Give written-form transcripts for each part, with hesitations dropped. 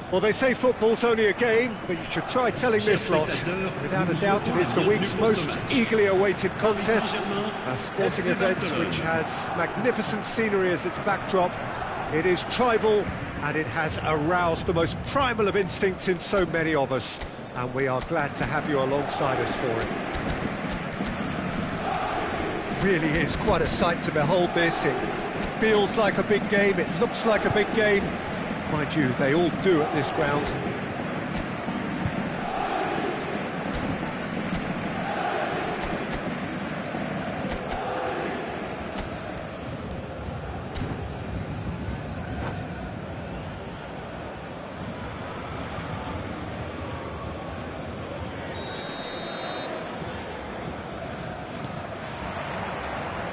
Well, they say football's only a game, but you should try telling this lot. Without a doubt, it is the week's most eagerly awaited contest, a sporting event which has magnificent scenery as its backdrop. It is tribal, and it has aroused the most primal of instincts in so many of us, and we are glad to have you alongside us for it. Really is quite a sight to behold this. It feels like a big game, it looks like a big game. Mind you, they all do at this ground.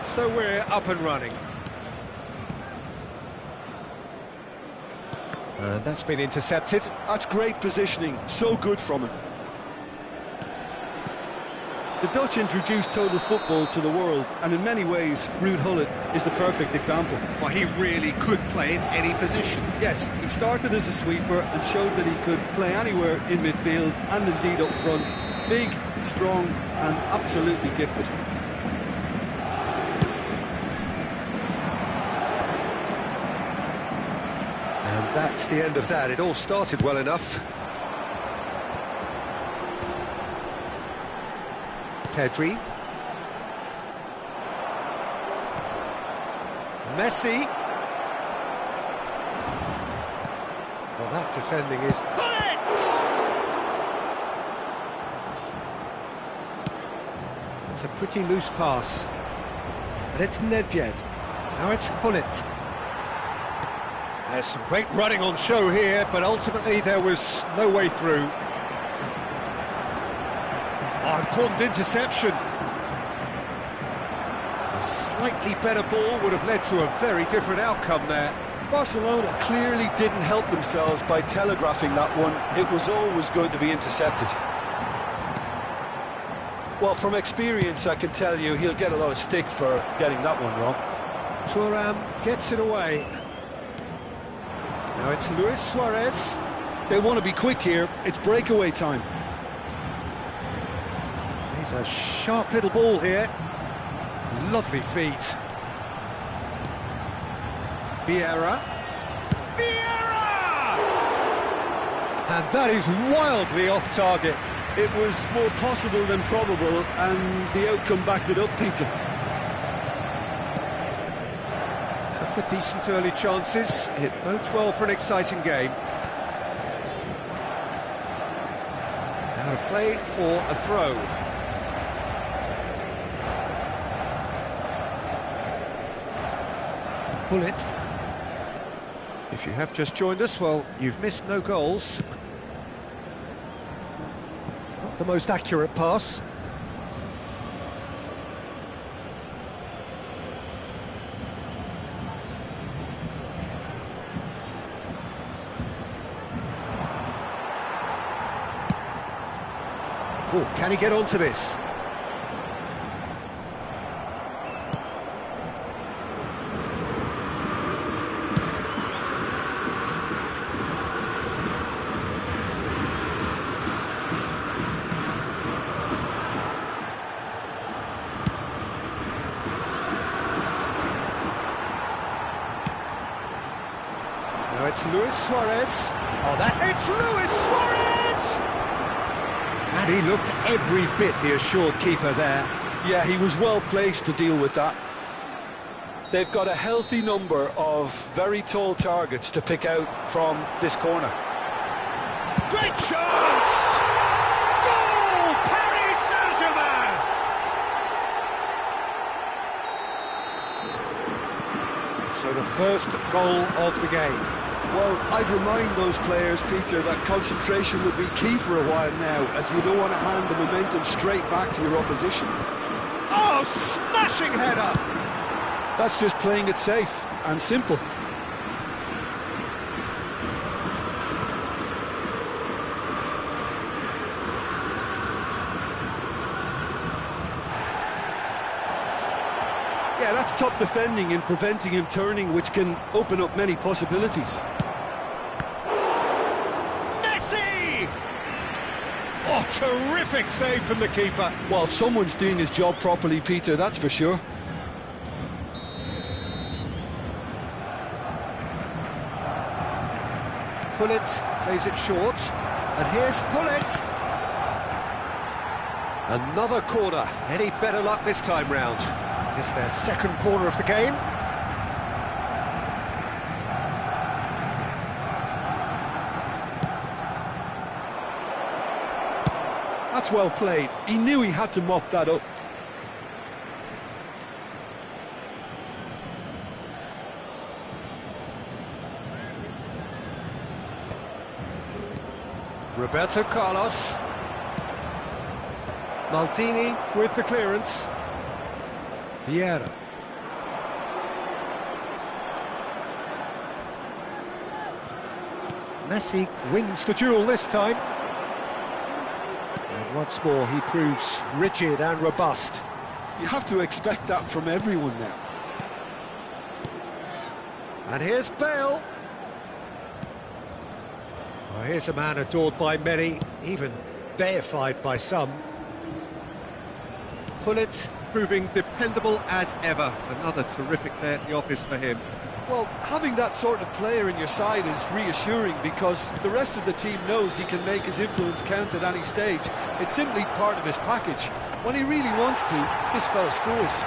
So we're up and running. And that's been intercepted. That's great positioning, so good from him. The Dutch introduced total football to the world, and in many ways, Ruud Gullit is the perfect example. Well, he really could play in any position. Yes, he started as a sweeper and showed that he could play anywhere in midfield and indeed up front. Big, strong and absolutely gifted. And that's the end of that. It all started well enough. Pedri. Messi. Well, that defending is... It's a pretty loose pass. And it's Nedved. Now it's Gullit. There's some great running on show here, but ultimately there was no way through. Oh, important interception. A slightly better ball would have led to a very different outcome there. Barcelona clearly didn't help themselves by telegraphing that one. It was always going to be intercepted. Well, from experience, I can tell you he'll get a lot of stick for getting that one wrong. Thuram gets it away. Now it's Luis Suarez. They want to be quick here. It's breakaway time. He's a sharp little ball here. Lovely feet. Vieira. Vieira! And that is wildly off target. It was more possible than probable, and the outcome backed it up, Peter. Couple of decent early chances. It bodes well for an exciting game. Out of play for a throw. Gullit. If you have just joined us, well, you've missed no goals. Not the most accurate pass. Oh, can he get onto this? Now it's Luis Suarez. Oh, it's Luis Suarez! And he looked every bit the assured keeper there. Yeah, he was well placed to deal with that. They've got a healthy number of very tall targets to pick out from this corner. Great chance! Goal! Paris Saint-Germain! So the first goal of the game. Well, I'd remind those players, Peter, that concentration will be key for a while now, as you don't want to hand the momentum straight back to your opposition. Oh, smashing header! That's just playing it safe and simple. Yeah, that's top defending and preventing him turning, which can open up many possibilities. Oh, terrific save from the keeper. Well, someone's doing his job properly, Peter, that's for sure. Gullit plays it short, and here's Gullit. Another corner. Any better luck this time round? It's their second corner of the game. That's well played. He knew he had to mop that up. Roberto Carlos. Maldini with the clearance. Vieira. Messi wins the duel this time. And once more he proves rigid and robust. You have to expect that from everyone now. And here's Bale. Well, here's a man adored by many, even deified by some. Gullit proving dependable as ever. Another terrific day at the office for him. Well, having that sort of player in your side is reassuring because the rest of the team knows he can make his influence count at any stage. It's simply part of his package. When he really wants to, this fella scores.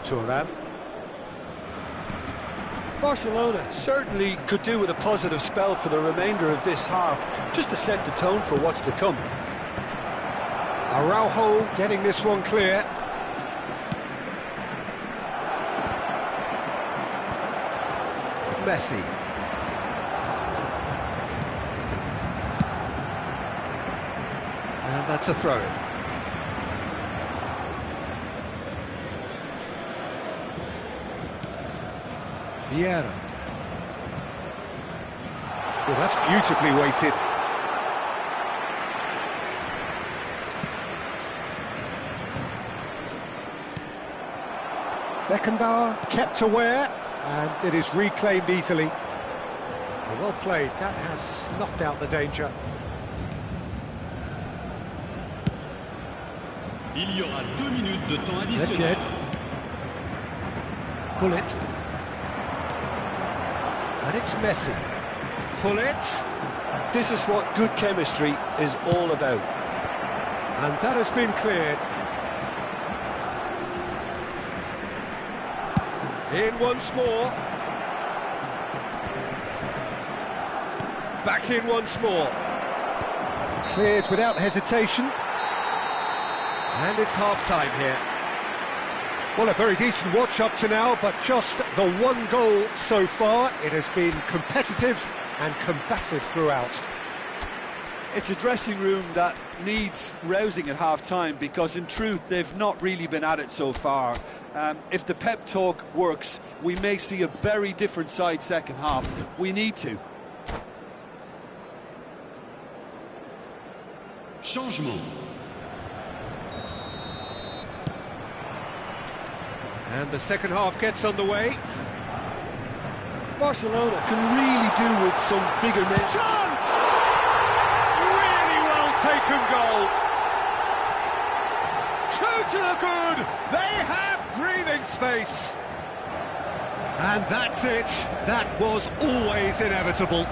Thuram. Barcelona certainly could do with a positive spell for the remainder of this half, just to set the tone for what's to come. Araujo getting this one clear. Messi. And that's a throw. Vieira. Well, that's beautifully weighted. Beckenbauer kept aware, and it is reclaimed easily. Well played, that has snuffed out the danger. Il y aura 2 minutes de temps additionnel. Gullit. And it's Messi. Gullit. This is what good chemistry is all about. And that has been cleared. In once more. Back in once more. Cleared without hesitation. And it's half-time here. Well, a very decent watch up to now, but just the one goal so far. It has been competitive and combative throughout. It's a dressing room that needs rousing at half-time because, in truth, they've not really been at it so far. If the pep talk works, we may see a very different side second half. We need to. Changement. And the second half gets underway. Barcelona can really do with some bigger men. Chance! Really well taken goal. 2 to the good. They have breathing space. And that's it. That was always inevitable.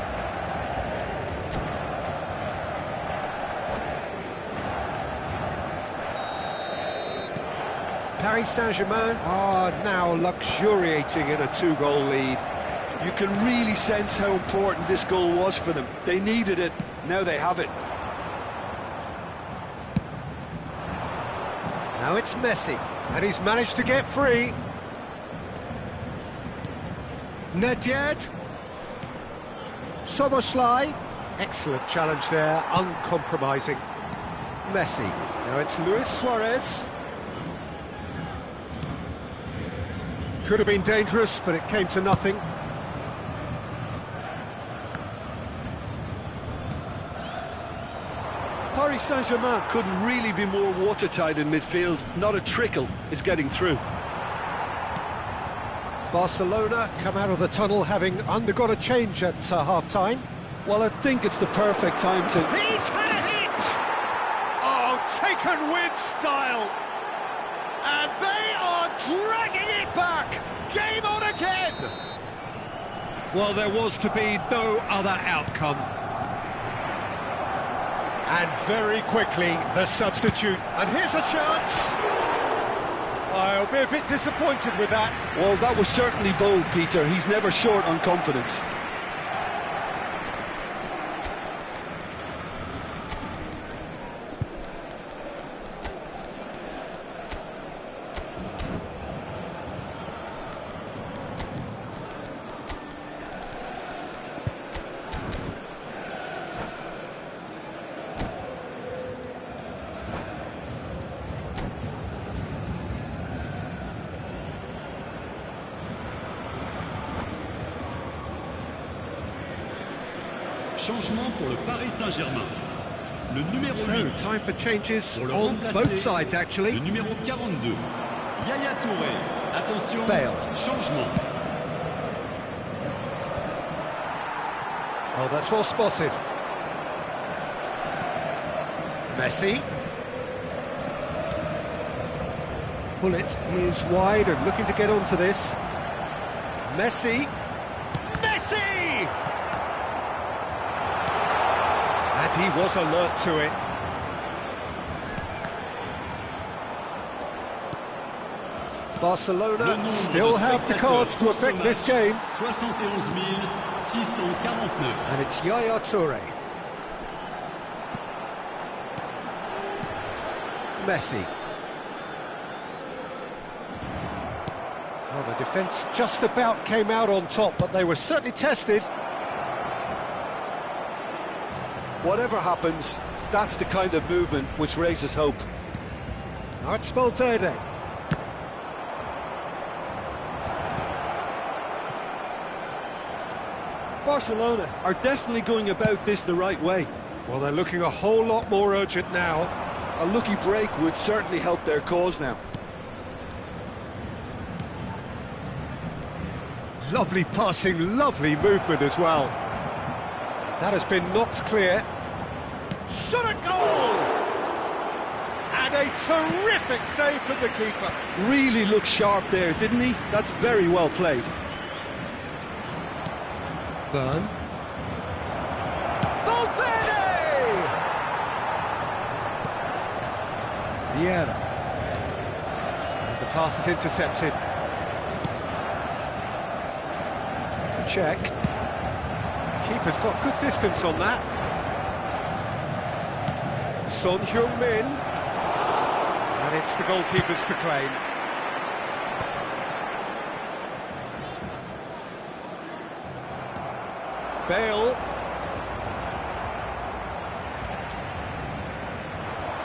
Paris Saint-Germain are now luxuriating in a 2-goal lead. You can really sense how important this goal was for them. They needed it, now they have it. Now it's Messi, and he's managed to get free. Nedved. Soboslai. Excellent challenge there, uncompromising. Messi. Now it's Luis Suarez. Could have been dangerous, but it came to nothing. Paris Saint-Germain couldn't really be more watertight in midfield. Not a trickle is getting through. Barcelona come out of the tunnel having undergone a change at half-time. Well, I think it's the perfect time to... He's had a hit! Oh, taken with style! And they are dragging it back! Game on again! Well, there was to be no other outcome. And very quickly, the substitute. And here's a chance! I'll be a bit disappointed with that. Well, that was certainly bold, Peter. He's never short on confidence. Changement pour le Paris Saint-Germain. Le numéro 8. So, time for changes on both sides, actually. Le numéro 42. Yaya Touré. Attention. Bale. Changement. Oh, that's well spotted. Messi. Bullet is wide and looking to get onto this. Messi. Messi! And he was alert to it. Barcelona still have the cards to affect this game. 71,649. And it's Yaya Touré. Messi. Well, the defence just about came out on top, but they were certainly tested. Whatever happens, that's the kind of movement which raises hope. Now it's Valverde. Barcelona are definitely going about this the right way. Well, they're looking a whole lot more urgent now. A lucky break would certainly help their cause now. Lovely passing, lovely movement as well. That has been knocked clear. Shot a goal! And a terrific save from the keeper. Really looked sharp there, didn't he? That's very well played. Byrne. Valverde! Vieira. And the pass is intercepted. Check. Keeper's got good distance on that. Son Heung-min. And it's the goalkeepers to claim. Bale.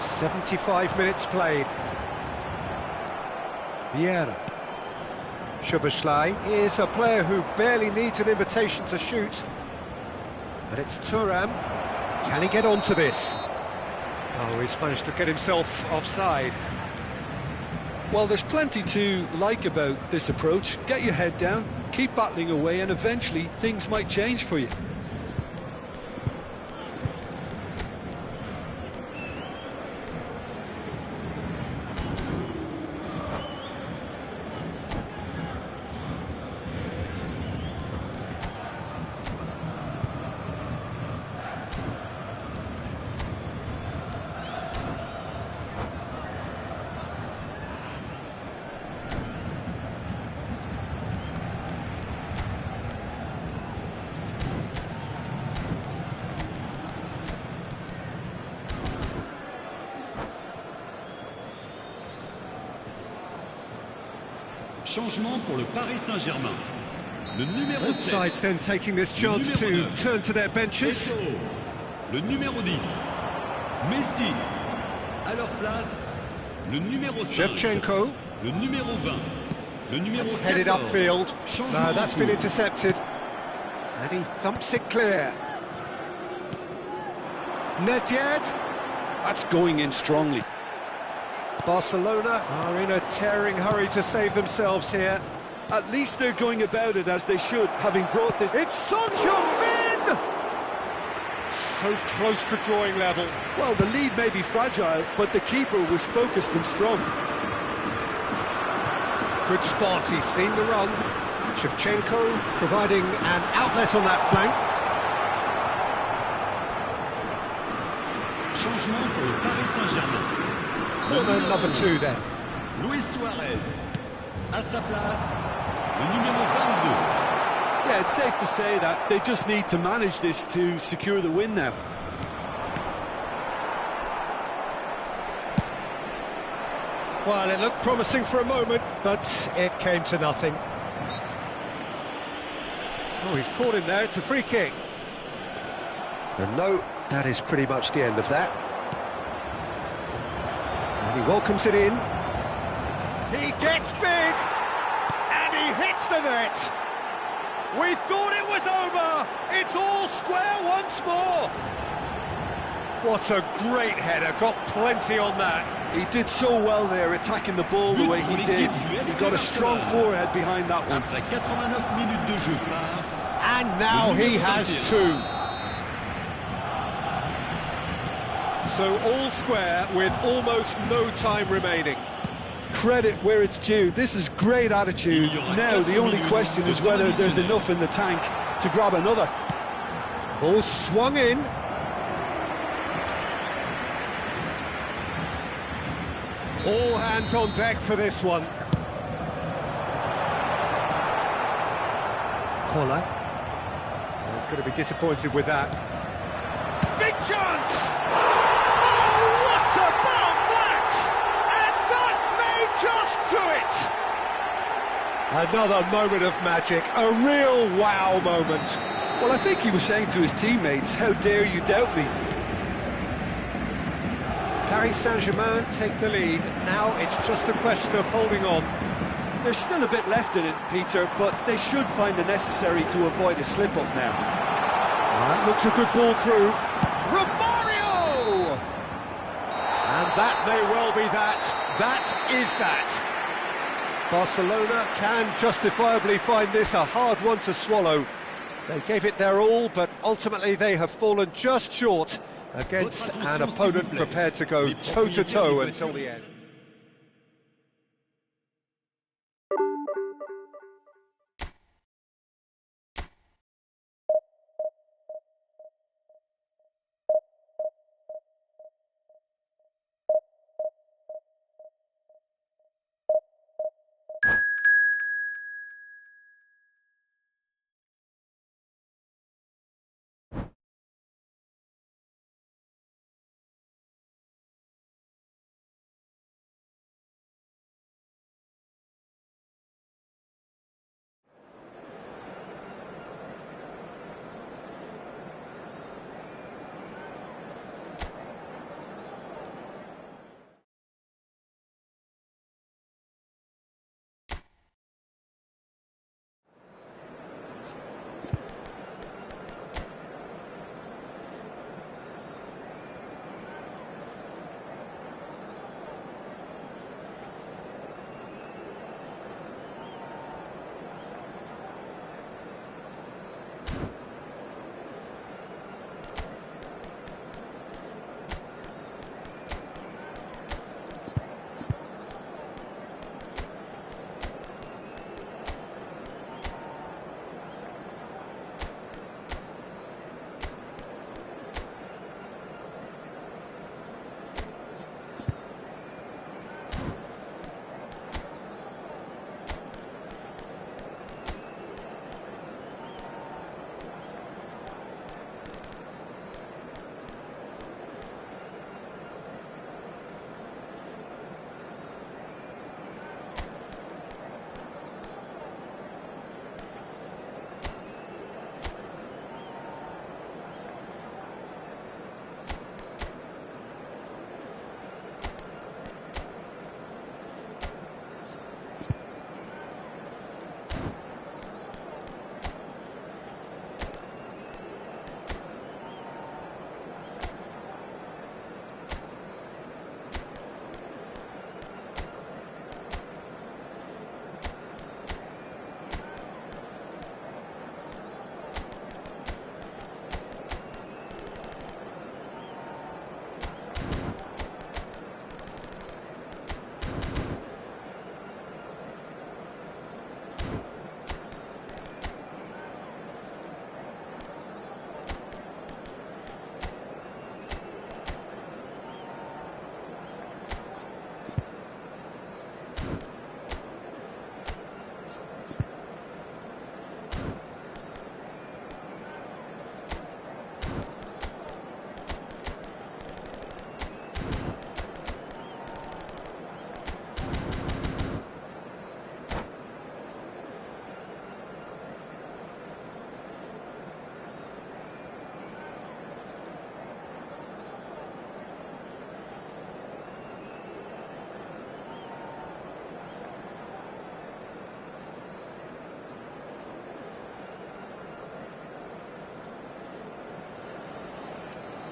75 minutes played. Vieira. Szoboszlai is a player who barely needs an invitation to shoot. But it's Thuram. Can he get onto this? Oh, he's managed to get himself offside. Well, there's plenty to like about this approach. Get your head down, keep battling away, and eventually things might change for you. Changement pour le Paris Saint-Germain. Le numéro Both 7. sides then taking this chance to turn to their benches. Puro. Le numéro 10. Messi. À leur place, le numéro 5. Shevchenko. Le numéro 20. Le numéro 14. Headed upfield. Changement No, that's been en cours. intercepted. And he thumps it clear. Nedved. That's going in strongly. Barcelona are in a tearing hurry to save themselves here. At least they're going about it as they should, having brought this... It's Son Heung-min! So close to drawing level. Well, the lead may be fragile, but the keeper was focused and strong. Good spot, he's seen the run. Shevchenko providing an outlet on that flank. Changement pour le Paris Saint-Germain. Corner number 2 then. Luis Suarez. À sa place, le numéro 22. Yeah, it's safe to say that they just need to manage this to secure the win now. Well, it looked promising for a moment, but it came to nothing. Oh, he's caught him there, it's a free kick. And no, that is pretty much the end of that. And he welcomes it in. He gets big, and he hits the net. We thought it was over. It's all square once more. What a great header, got plenty on that. He did so well there, attacking the ball the way he did. He got a strong forehead behind that one. Après 89 minutes de jeu part. And now he has 2. So all square with almost no time remaining. Credit where it's due. This is great attitude. Now the only question is whether there's enough in the tank to grab another. Ball swung in. All hands on deck for this one. Collar. He's going to be disappointed with that. Big chance! Oh, what about that? And that may just do it! Another moment of magic, a real wow moment. Well, I think he was saying to his teammates, how dare you doubt me? Paris Saint-Germain take the lead. Now it's just a question of holding on. There's still a bit left in it, Peter, but they should find the necessary to avoid a slip-up now. That looks a good ball through. Romario! And that may well be that. That is that. Barcelona can justifiably find this a hard one to swallow. They gave it their all, but ultimately they have fallen just short against an opponent prepared to go toe-to-toe until the end.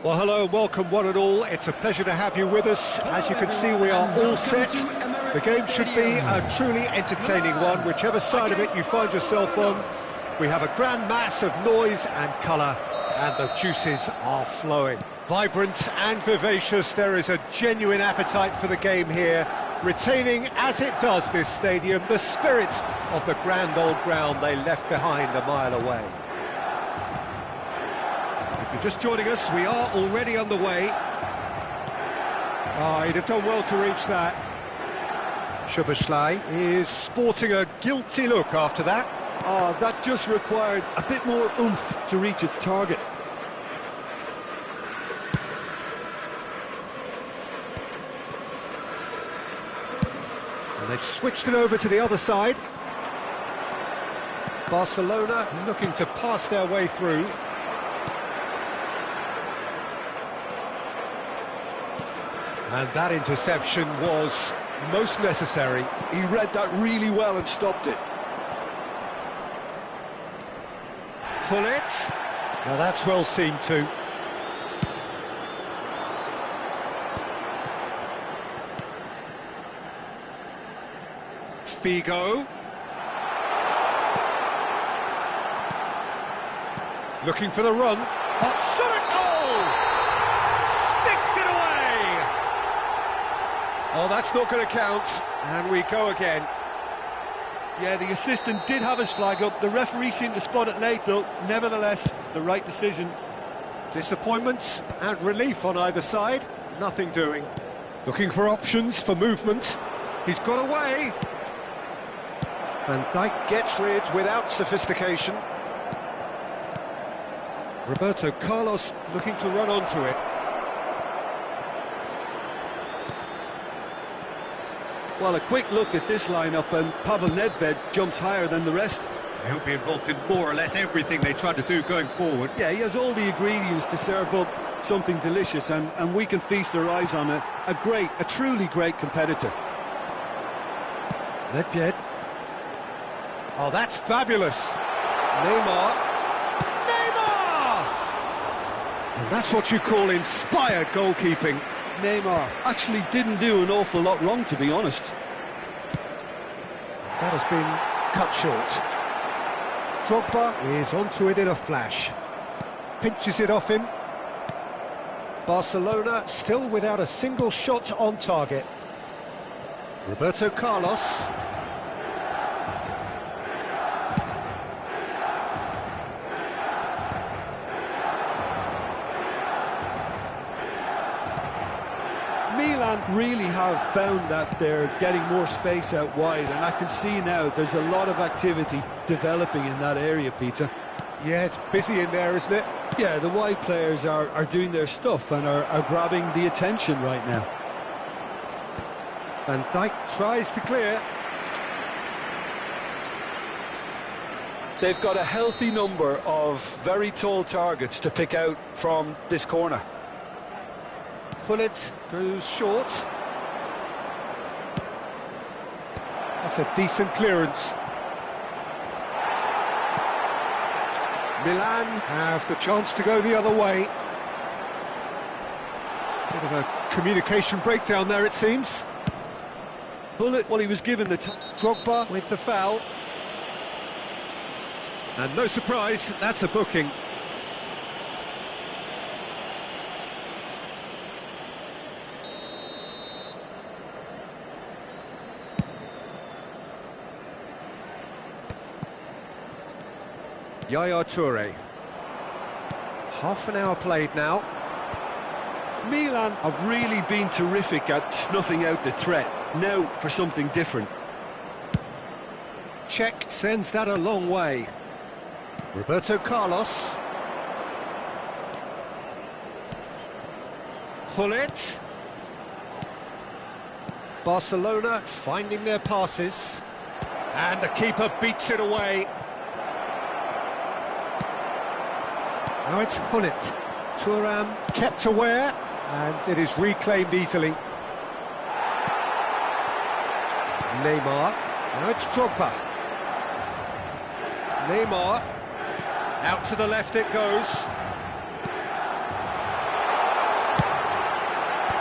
Well, hello and welcome one and all. It's a pleasure to have you with us. As you can see, we are all set. The game should be a truly entertaining one, whichever side of it you find yourself on. We have a grand mass of noise and colour, and the juices are flowing. Vibrant and vivacious, there is a genuine appetite for the game here, retaining, as it does this stadium, the spirit of the grand old ground they left behind a mile away. If you're just joining us, we are already underway. He'd have done well to reach that. Szoboszlai is sporting a guilty look after that. That just required a bit more oomph to reach its target. And they've switched it over to the other side. Barcelona looking to pass their way through. And that interception was most necessary. He read that really well and stopped it. Pull it. Now that's well seen too. Figo. Looking for the run. Oh, shot it! Oh! Sticks it away! Oh, that's not going to count. And we go again. Yeah, the assistant did have his flag up. The referee seemed to spot it late, though. Nevertheless, the right decision. Disappointment and relief on either side. Nothing doing. Looking for options, for movement. He's got away. Van Dijk gets rid without sophistication. Roberto Carlos looking to run onto it. Well, a quick look at this lineup, and Pavel Nedved jumps higher than the rest. He'll be involved in more or less everything they try to do going forward. Yeah, he has all the ingredients to serve up something delicious, and we can feast our eyes on a truly great competitor. Nedved. Oh, that's fabulous. Neymar. And that's what you call inspired goalkeeping. Neymar actually didn't do an awful lot wrong, to be honest. That has been cut short. Drogba is onto it in a flash. Pinches it off him. Barcelona still without a single shot on target. Roberto Carlos. Milan really have found that they're getting more space out wide, and I can see now there's a lot of activity developing in that area, Peter. Yeah, it's busy in there, isn't it? Yeah, the wide players are doing their stuff and are grabbing the attention right now. Van Dijk tries to clear. They've got a healthy number of very tall targets to pick out from this corner. Pullet goes short. That's a decent clearance. Milan have the chance to go the other way. Bit of a communication breakdown there, it seems. Pullet, well, he was given the Drogba with the foul. And no surprise, that's a booking. Yaya Toure. Half an hour played now. Milan have really been terrific at snuffing out the threat. Now for something different. Czech sends that a long way. Roberto Carlos. Hullet. Barcelona finding their passes. And the keeper beats it away. Now it's Hullet. Thuram kept aware, and it is reclaimed easily. Neymar. Now it's Drogba. Neymar. Out to the left it goes.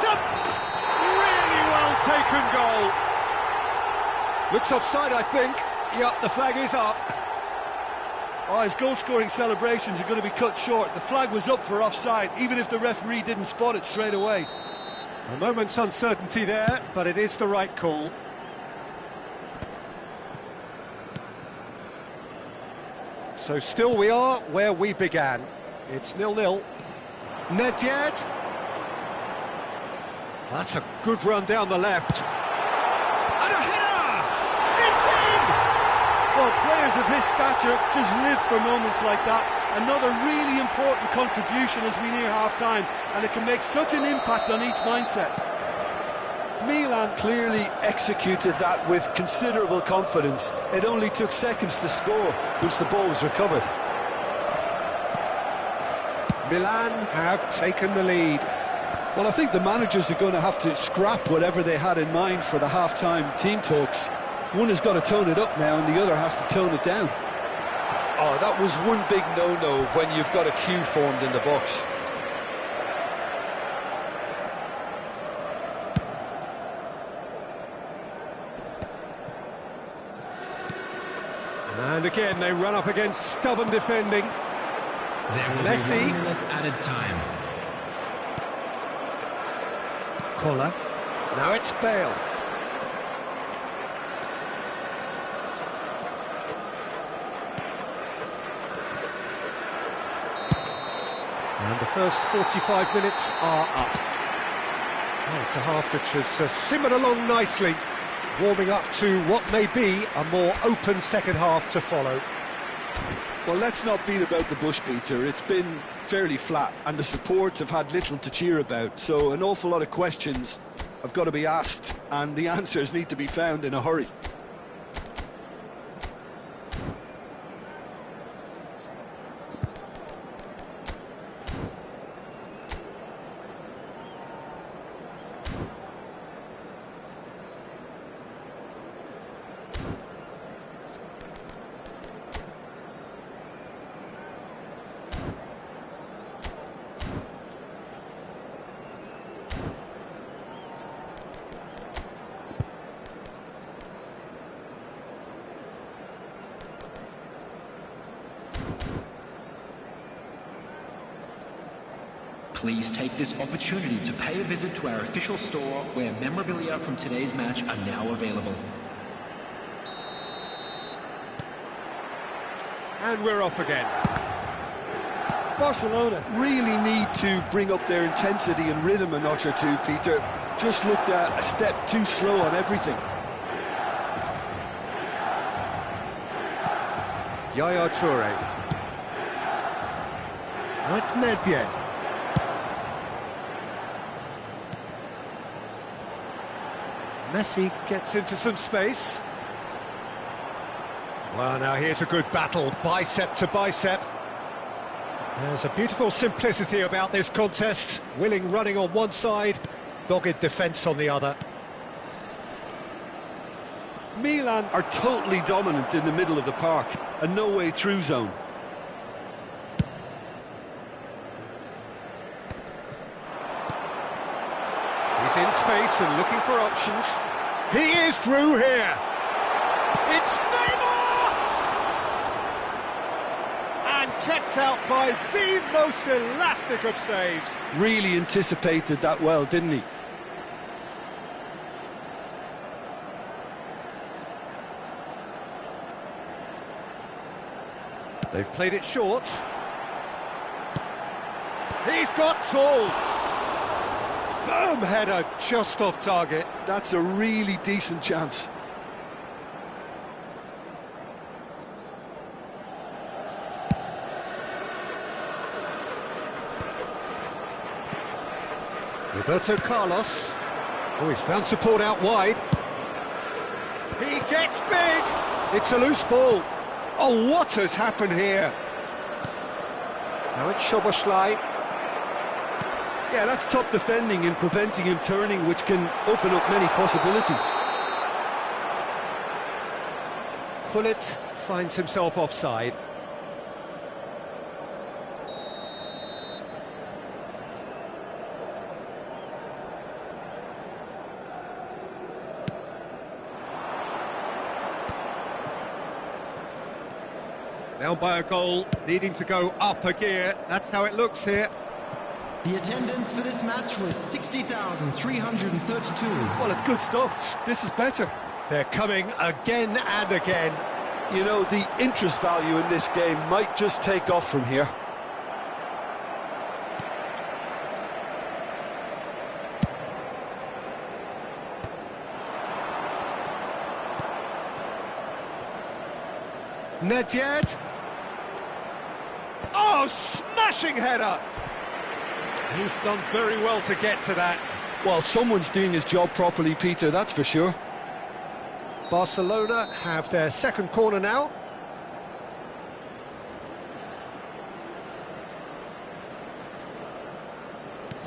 It's a really well-taken goal. Looks offside, I think. Yep, the flag is up. Oh, his goal-scoring celebrations are going to be cut short. The flag was up for offside, even if the referee didn't spot it straight away. A moment's uncertainty there, but it is the right call. So still we are where we began. It's 0-0. Nedved. That's a good run down the left. And a header! It's in! Well, players of his stature just live for moments like that. Another really important contribution as we near half-time, and it can make such an impact on each mindset. Milan clearly executed that with considerable confidence. It only took seconds to score once the ball was recovered. Milan have taken the lead. Well, I think the managers are going to have to scrap whatever they had in mind for the half-time team talks. One has got to tone it up now and the other has to tone it down. Oh, that was one big no-no when you've got a queue formed in the box. And again, they run up against stubborn defending. There will Messi. be 1 minute added time. Koller. Now it's Bale. And the first 45 minutes are up. Oh, it's a half which has simmered along nicely, warming up to what may be a more open second half to follow. Well, let's not beat about the bush, Peter. It's been fairly flat, and the support have had little to cheer about, so an awful lot of questions have got to be asked, and the answers need to be found in a hurry. Please take this opportunity to pay a visit to our official store where memorabilia from today's match are now available. And we're off again. Barcelona really need to bring up their intensity and rhythm a notch or two, Peter. Just looked a step too slow on everything. Yaya Toure. Now it's Nedved. Messi gets into some space. Well, now here's a good battle, bicep to bicep. There's a beautiful simplicity about this contest. Willing running on one side, dogged defence on the other. Milan are totally dominant in the middle of the park, a no-way through zone. He's in space and looking for options. He is through here. It's Neymar! And kept out by the most elastic of saves. Really anticipated that well, didn't he? They've played it short. He's got tall. Firm header just off target. That's a really decent chance. Roberto Carlos. Oh, he's found support out wide. He gets big. It's a loose ball. Oh, what has happened here? Now it's Szoboszlai. Yeah, that's top defending and preventing him turning, which can open up many possibilities. Gullit finds himself offside. Down by a goal, needing to go up a gear. That's how it looks here. The attendance for this match was 60,332. Well, it's good stuff. This is better. They're coming again and again. You know, the interest value in this game might just take off from here. Nedved. Oh, smashing header! He's done very well to get to that. Well, someone's doing his job properly, Peter, that's for sure. Barcelona have their second corner now.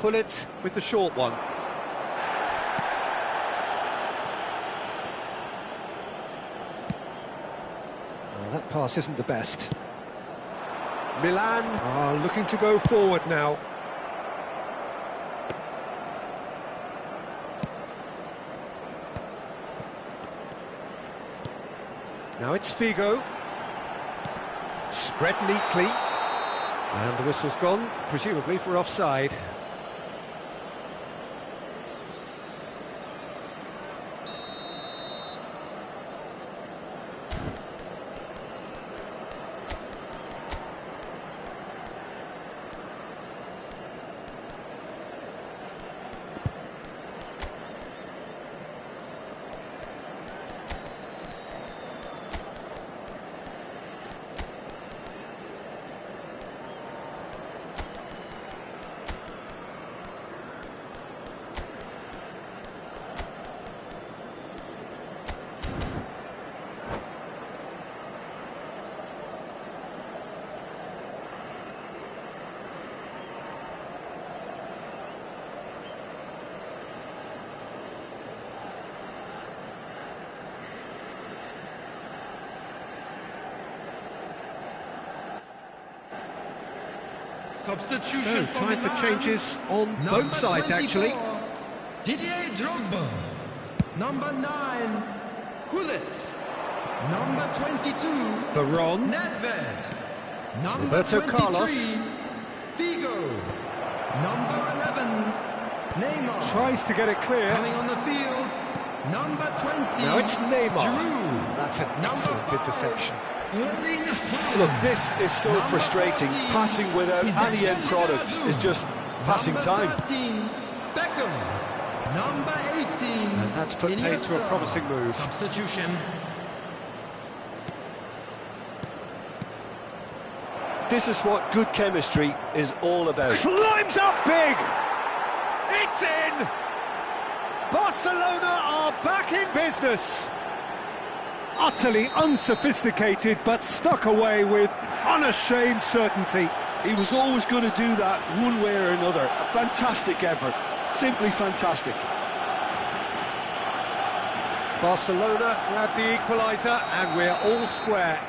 Gullit with the short one. Oh, that pass isn't the best. Milan are looking to go forward now. Now it's Figo. Spread neatly. And the whistle's gone, presumably for offside. Substitution. So, time for changes on both sides, actually. Didier Drogba. Number 9, Gullit. Number 22, Baron. Nedved. Number Roberto 23, Carlos. Figo. Number 11, Neymar. Tries to get it clear. Coming on the field, number 20, Now it's Neymar. Giroud. That's an excellent interception. Look, this is so frustrating. Passing without any end product is just passing time. Number 13, Beckham. Number 18, And that's put paid to a Iniesta. promising move. Substitution. This is what good chemistry is all about. Climbs up big! It's in! Barcelona are back in business! Utterly unsophisticated, but stuck away with unashamed certainty. He was always going to do that one way or another. A fantastic effort. Simply fantastic. Barcelona grab the equaliser, and we're all square.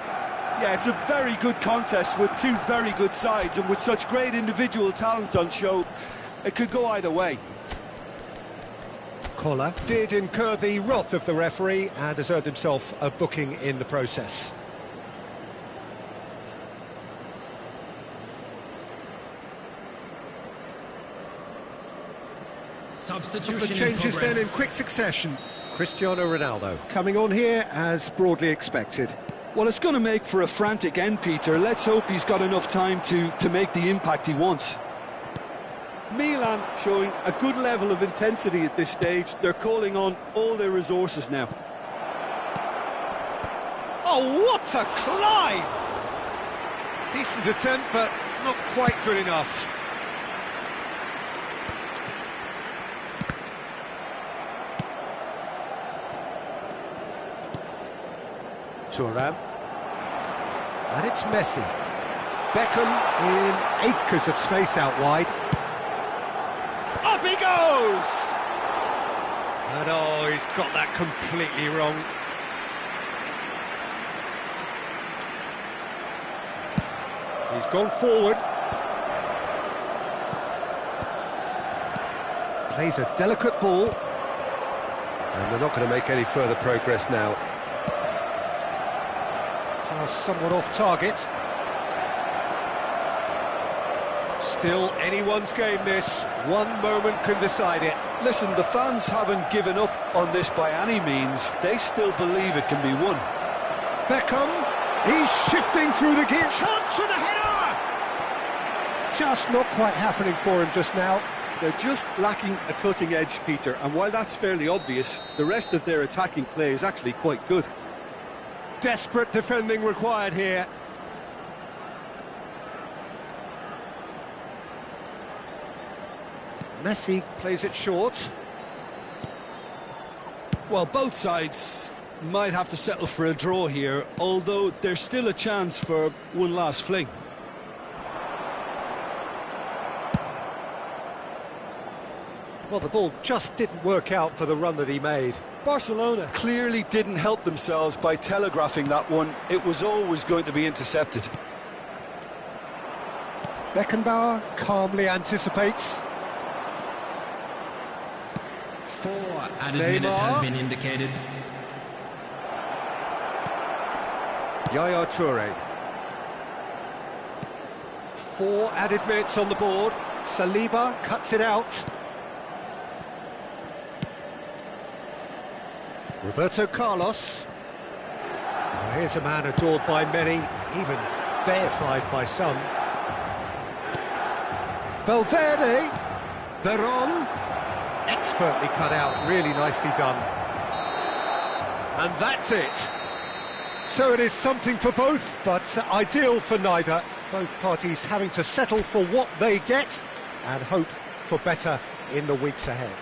Yeah, it's a very good contest with two very good sides, and with such great individual talent on show, it could go either way. Koller did incur the wrath of the referee and has earned himself a booking in the process. Substitution. The changes then in quick succession. Cristiano Ronaldo coming on here as broadly expected. Well, it's going to make for a frantic end, Peter. Let's hope he's got enough time to make the impact he wants. Milan showing a good level of intensity at this stage. They're calling on all their resources now. Oh, what a climb! Decent attempt, but not quite good enough. Thuram. And it's Messi. Beckham in acres of space out wide. Up he goes! And oh, he's got that completely wrong. He's gone forward. Plays a delicate ball. And they're not going to make any further progress now. Pass somewhat off target. Still anyone's game this. One moment can decide it. Listen, the fans haven't given up on this by any means. They still believe it can be won. Beckham, he's shifting through the gear. Chance for the header! Just not quite happening for him just now. They're just lacking a cutting edge, Peter, and while that's fairly obvious, the rest of their attacking play is actually quite good. Desperate defending required here. Messi plays it short. Well, both sides might have to settle for a draw here, although there's still a chance for one last fling. Well, the ball just didn't work out for the run that he made. Barcelona clearly didn't help themselves by telegraphing that one. It was always going to be intercepted. Beckenbauer calmly anticipates. 4 added minutes has been indicated. Yaya Toure. 4 added minutes on the board. Saliba cuts it out. Roberto Carlos. Well, here's a man adored by many, even deified by some. Valverde. Veron. Expertly cut out, really nicely done. And that's it. So it is something for both, but ideal for neither. Both parties having to settle for what they get and hope for better in the weeks ahead.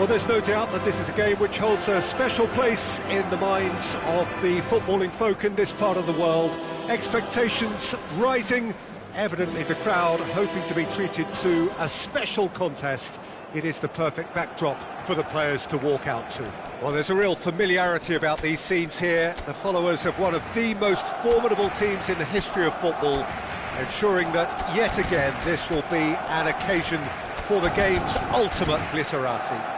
Well, there's no doubt that this is a game which holds a special place in the minds of the footballing folk in this part of the world. Expectations rising, evidently the crowd hoping to be treated to a special contest. It is the perfect backdrop for the players to walk out to. Well, there's a real familiarity about these scenes here. The followers of one of the most formidable teams in the history of football, ensuring that yet again this will be an occasion for the game's ultimate glitterati.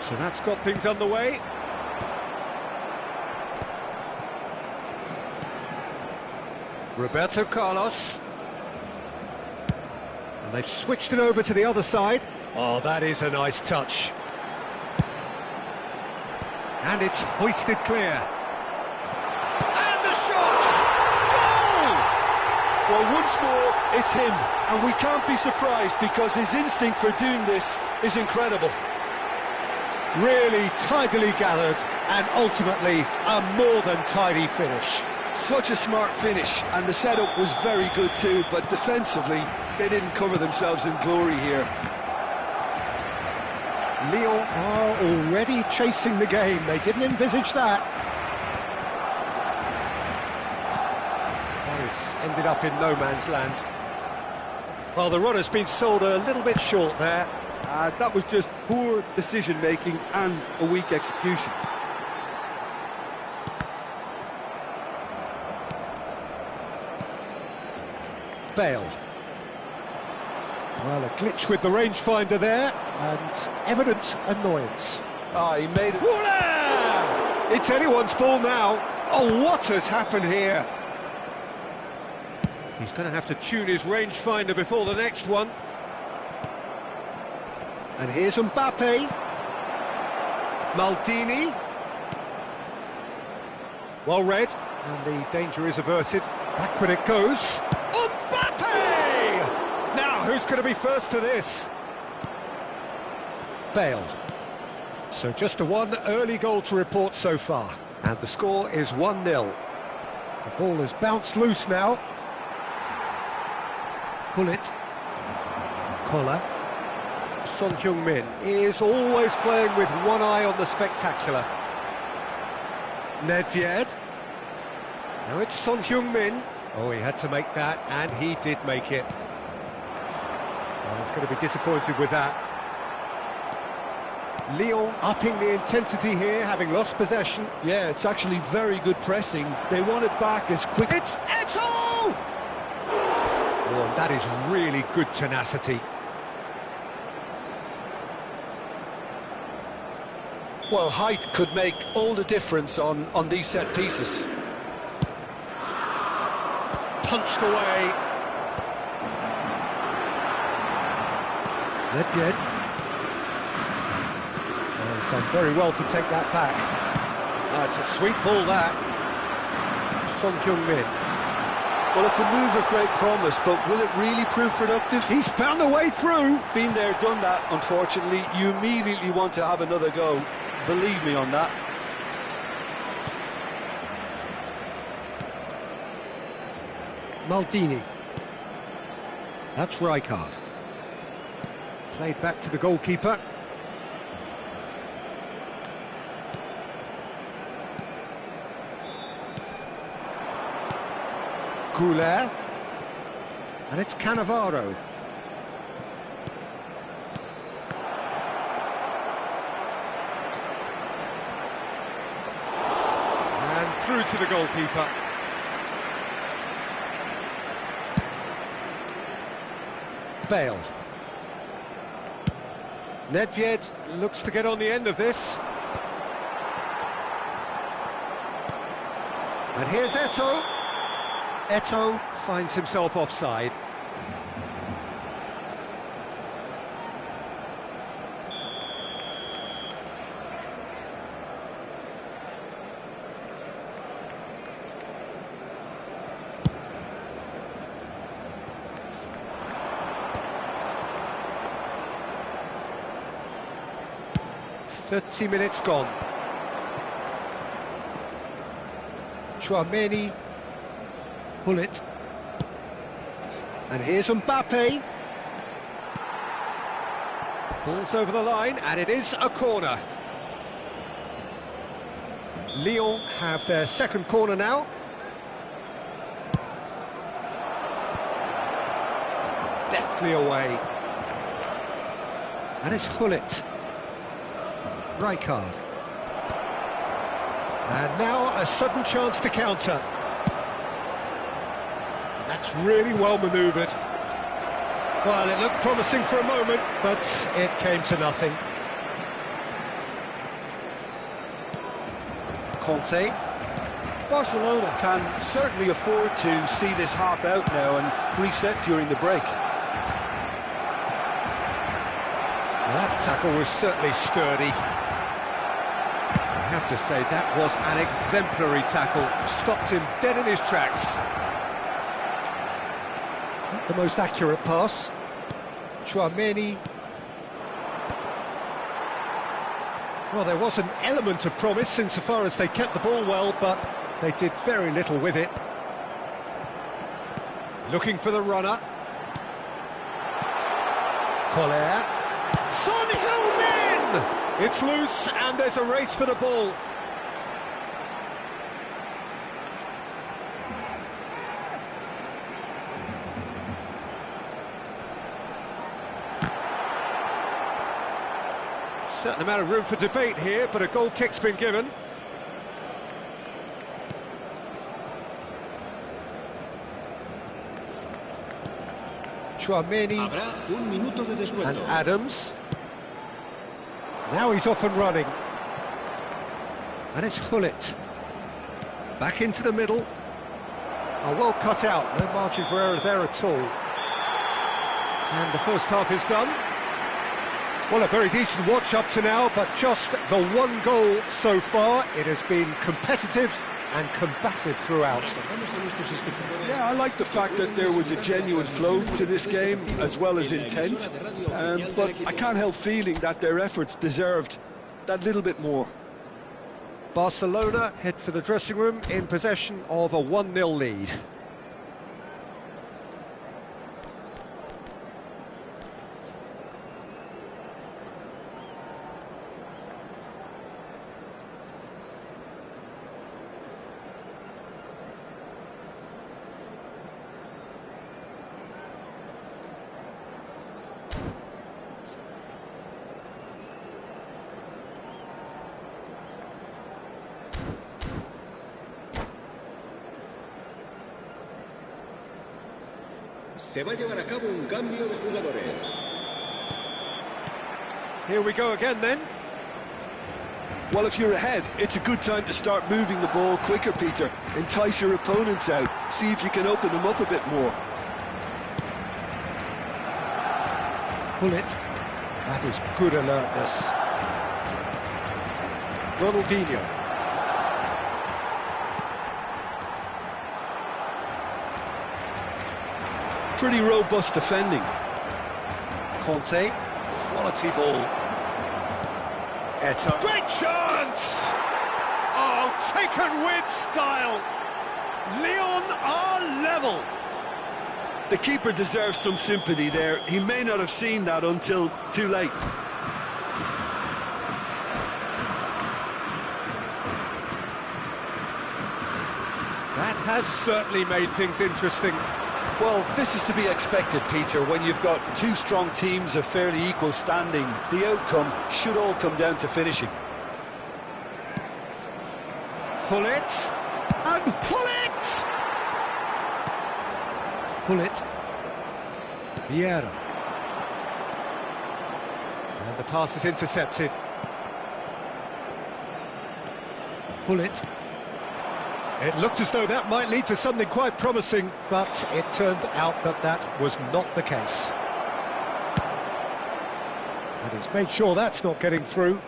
So that's got things underway. Roberto Carlos. And they've switched it over to the other side. Oh, that is a nice touch. And it's hoisted clear. And the shot! Goal! Well, once more, it's him. And we can't be surprised because his instinct for doing this is incredible. Really tidily gathered, and ultimately a more than tidy finish. Such a smart finish, and the setup was very good too, but defensively, they didn't cover themselves in glory here. Lyon are already chasing the game. They didn't envisage that. Paris ended up in no man's land. Well, the runner's been sold a little bit short there. That was just poor decision-making and a weak execution. Bale. Well, a glitch with the rangefinder there, and evident annoyance. He made it. Voila! It's anyone's ball now. Oh, what has happened here? He's going to have to tune his rangefinder before the next one. And here's Mbappe. Maldini. Well read, and the danger is averted. Backward it goes. Mbappe! Now, who's going to be first to this? Bale. So just a one early goal to report so far. And the score is 1-0. The ball has bounced loose now. Gullit. Koller. Son Heung-min is always playing with one eye on the spectacular. Nedved. Now it's Son Heung-min. Oh, he had to make that, and he did make it. Well, he's going to be disappointed with that. Lyon upping the intensity here, having lost possession. Yeah, it's actually very good pressing. They want it back as quick. It's Eto'o! Oh, and that is really good tenacity. Well, height could make all the difference on these set pieces. Punched away. Nedved. Oh, he's done very well to take that back. Oh, it's a sweet ball, that. Son Heung-min. Well, it's a move of great promise, but will it really prove productive? He's found a way through. Been there, done that, unfortunately. You immediately want to have another go. Believe me on that. Maldini. That's Rijkaard. Played back to the goalkeeper. Goulet. And it's Cannavaro. And through to the goalkeeper. Bale. Nedved looks to get on the end of this. And here's Eto'o. Eto'o finds himself offside. 30 minutes gone. Chouameni. Hullet. And here's Mbappe. Ball's over the line, and it is a corner. Lyon have their second corner now. Deftly away. And it's Hullet. Rijkaard. And now a sudden chance to counter. And that's really well manoeuvred. Well, it looked promising for a moment, but it came to nothing. Conte. Barcelona can certainly afford to see this half out now and reset during the break. That tackle was certainly sturdy. I have to say, that was an exemplary tackle. Stopped him dead in his tracks. Not the most accurate pass. Chouameni. Well, there was an element of promise insofar as they kept the ball well, but they did very little with it. Looking for the runner. Collier. Son Heung-min! It's loose and there's a race for the ball. Certain amount of room for debate here, but a goal kick's been given. Chouameni and Adams. Now he's off and running. And it's Hullet. Back into the middle. Oh, well cut out, no margin for error there at all. And the first half is done. Well, a very decent watch up to now, but just the one goal so far. It has been competitive and combative throughout. Yeah, I like the fact that there was a genuine flow to this game, as well as intent, but I can't help feeling that their efforts deserved that little bit more. Barcelona head for the dressing room in possession of a 1-0 lead. Se va a llevar a cabo un cambio de jugadores. Here we go again then. Well, if you're ahead, it's a good time to start moving the ball quicker, Peter. Entice your opponents out. See if you can open them up a bit more. Hullet. That is good alertness. Ronaldinho. Pretty robust defending. Conte. Quality ball. Eto'o. Great chance! Oh, taken with style. Lyon are level. The keeper deserves some sympathy there. He may not have seen that until too late. That has certainly made things interesting. Well, this is to be expected, Peter. When you've got two strong teams of fairly equal standing, the outcome should all come down to finishing. Hullet. And Hullet! Hullet. Vieira. And the pass is intercepted. Hullet. It looked as though that might lead to something quite promising, but it turned out that that was not the case. And he's made sure that's not getting through.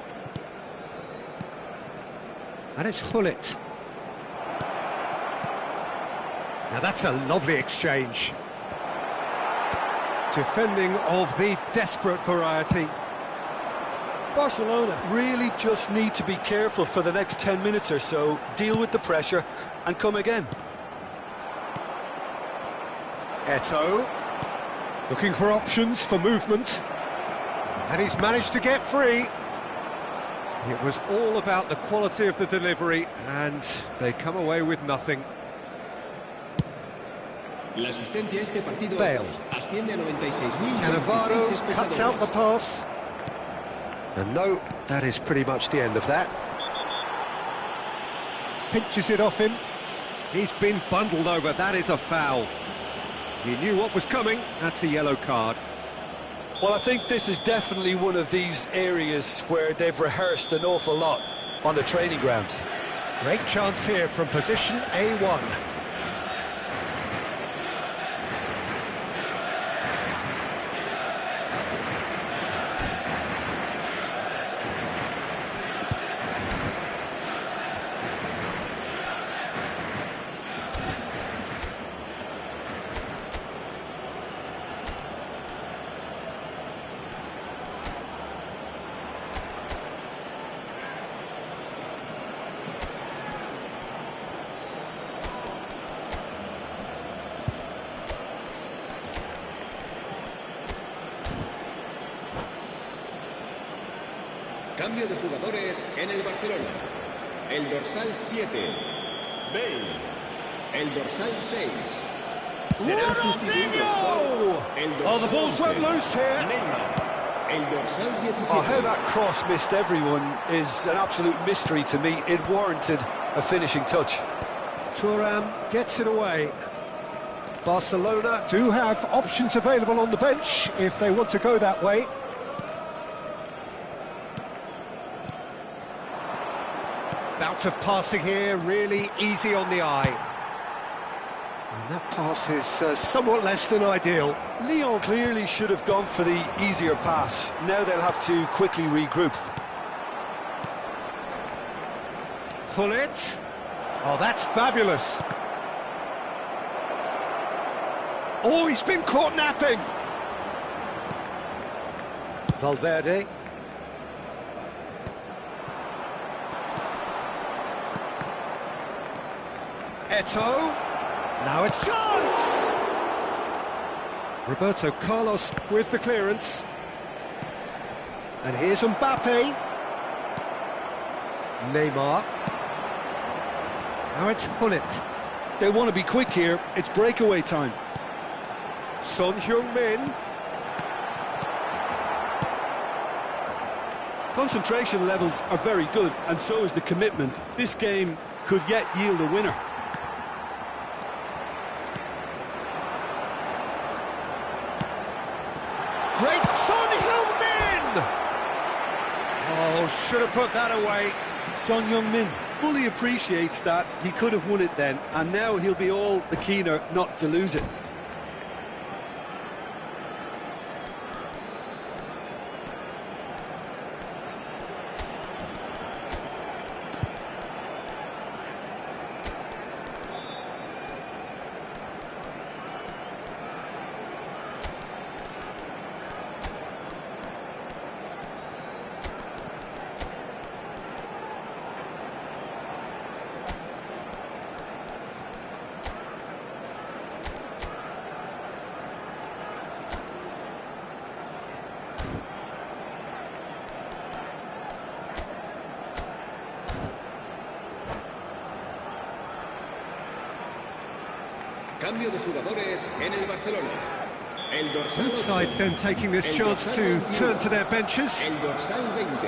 And it's Hullet. Now that's a lovely exchange. Defending of the desperate variety. Barcelona really just need to be careful for the next 10 minutes or so, deal with the pressure and come again. Eto'o, looking for options for movement. And he's managed to get free. It was all about the quality of the delivery, and they come away with nothing. Bale. Cannavaro cuts out the pass. And no, that is pretty much the end of that. Pinches it off him. He's been bundled over, that is a foul. He knew what was coming, that's a yellow card. Well, I think this is definitely one of these areas where they've rehearsed an awful lot on the training ground. Great chance here from position A1. Cambio de jugadores en el Barcelona. El dorsal 7, Bale. El dorsal 6. Serán sustituidos por el dorsal the ball's run loose here. Neymar. El dorsal 17. Oh, how that cross missed everyone is an absolute mystery to me. It warranted a finishing touch. Thuram gets it away. Barcelona do have options available on the bench if they want to go that way. Bout of passing here, really easy on the eye. And that pass is somewhat less than ideal. Lyon clearly should have gone for the easier pass. Now they'll have to quickly regroup. Gullit. Oh, that's fabulous. Oh, he's been caught napping. Valverde. Eto'o. Now it's chance! Roberto Carlos with the clearance. And here's Mbappe. Neymar. Now it's Gullit. They want to be quick here. It's breakaway time. Son Heung-min. Concentration levels are very good, and so is the commitment. This game could yet yield a winner. Great Son Heung-min! Oh, should have put that away. Son Heung-min fully appreciates that. He could have won it then, and now he'll be all the keener not to lose it. Cambio de jugadores en el Barcelona. El dorsal Both sides then taking this chance to turn to their benches. El dorsal 20.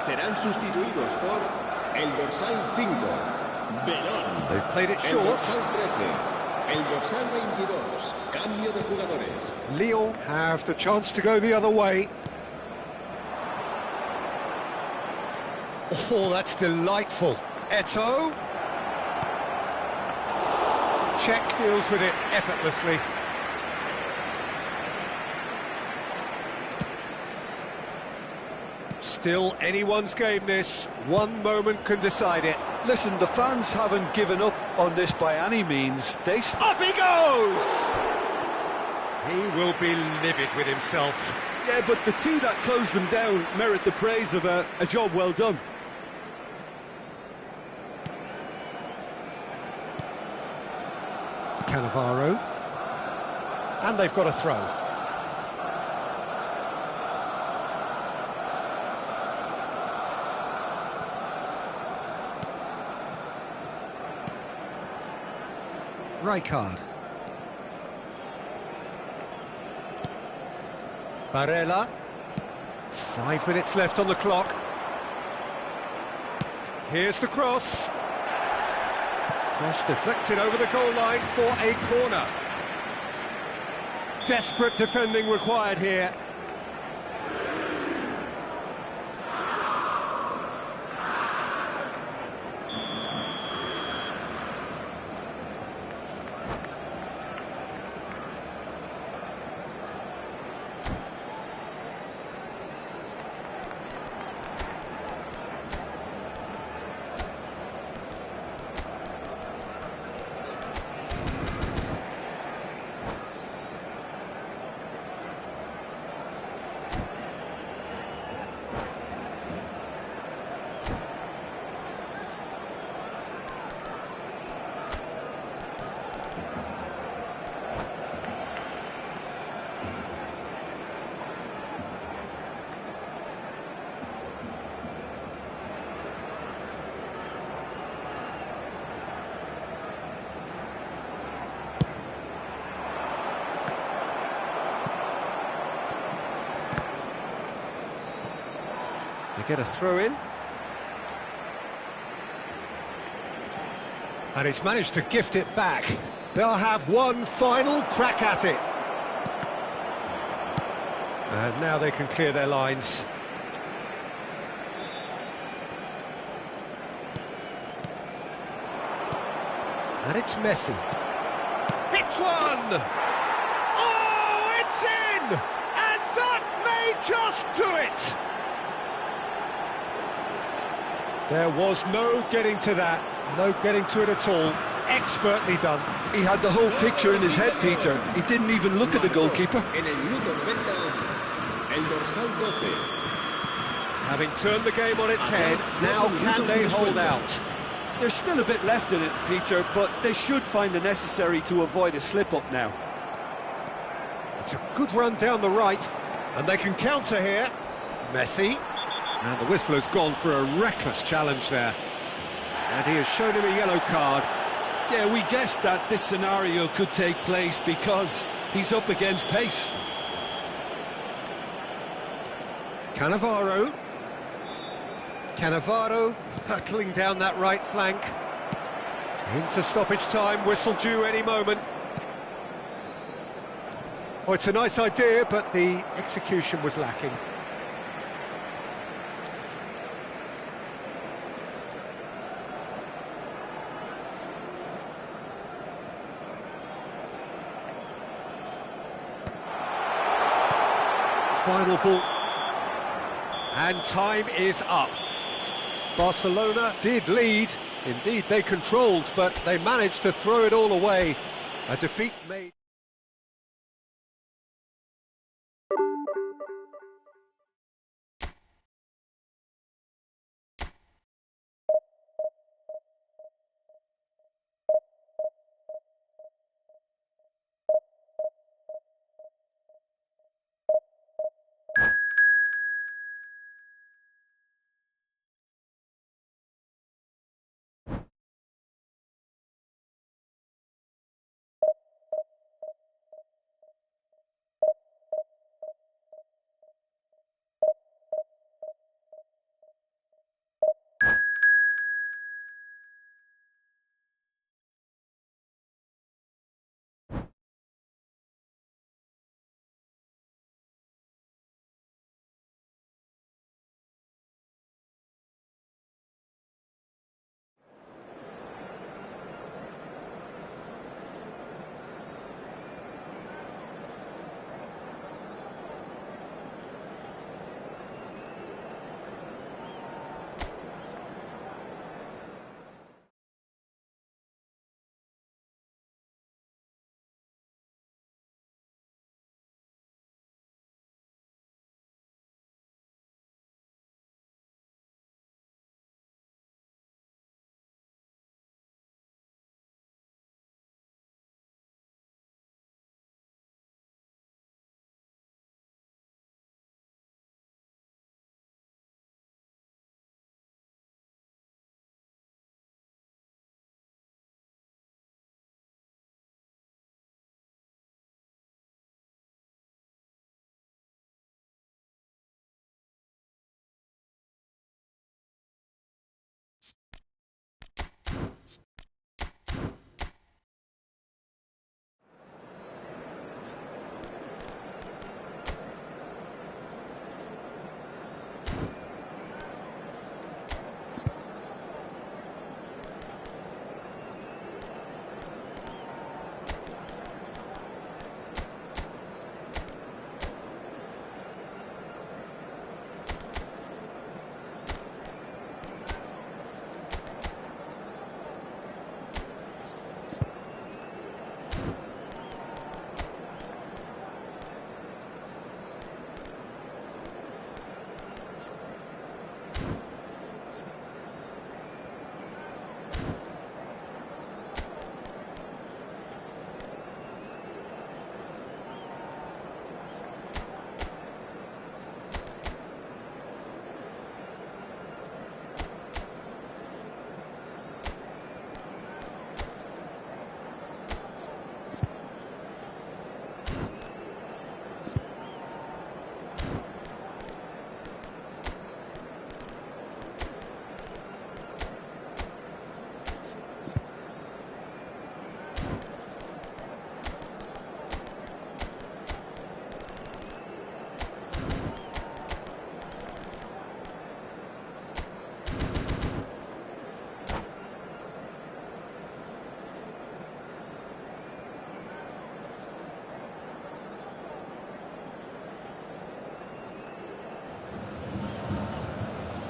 Serán sustituidos por el dorsal 5, Belón. They've played it El short. dorsal 13. El dorsal 22. Cambio de jugadores. Lyon have the chance to go the other way. Oh, that's delightful. Eto'o. Czech deals with it effortlessly. Still anyone's game this. One moment can decide it. Listen, the fans haven't given up on this by any means. They Up he goes! He will be livid with himself. Yeah, but the two that closed them down merit the praise of a job well done. Cannavaro. And they've got a throw. Rijkaard. Barella. 5 minutes left on the clock. Here's the cross. Cross deflected over the goal line for a corner. Desperate defending required here. They get a throw in. And he's managed to gift it back. They'll have one final crack at it. And now they can clear their lines. And it's Messi. Hits one! Oh, it's in! And that may just do it! There was no getting to that, no getting to it at all. Expertly done. He had the whole picture in his head, Peter. He didn't even look at the goalkeeper. En el minuto 90, el dorsal 12. Having turned the game on its head, now can they hold out? There's still a bit left in it, Peter, but they should find the necessary to avoid a slip-up now. It's a good run down the right, and they can counter here. Messi. And the whistler's gone for a reckless challenge there. And he has shown him a yellow card. Yeah, we guessed that this scenario could take place because he's up against pace. Cannavaro. Cannavaro hurtling down that right flank. Into stoppage time, whistle due any moment. Oh, it's a nice idea, but the execution was lacking. Final ball. And time is up. Barcelona did lead. Indeed, they controlled, but they managed to throw it all away. A defeat made...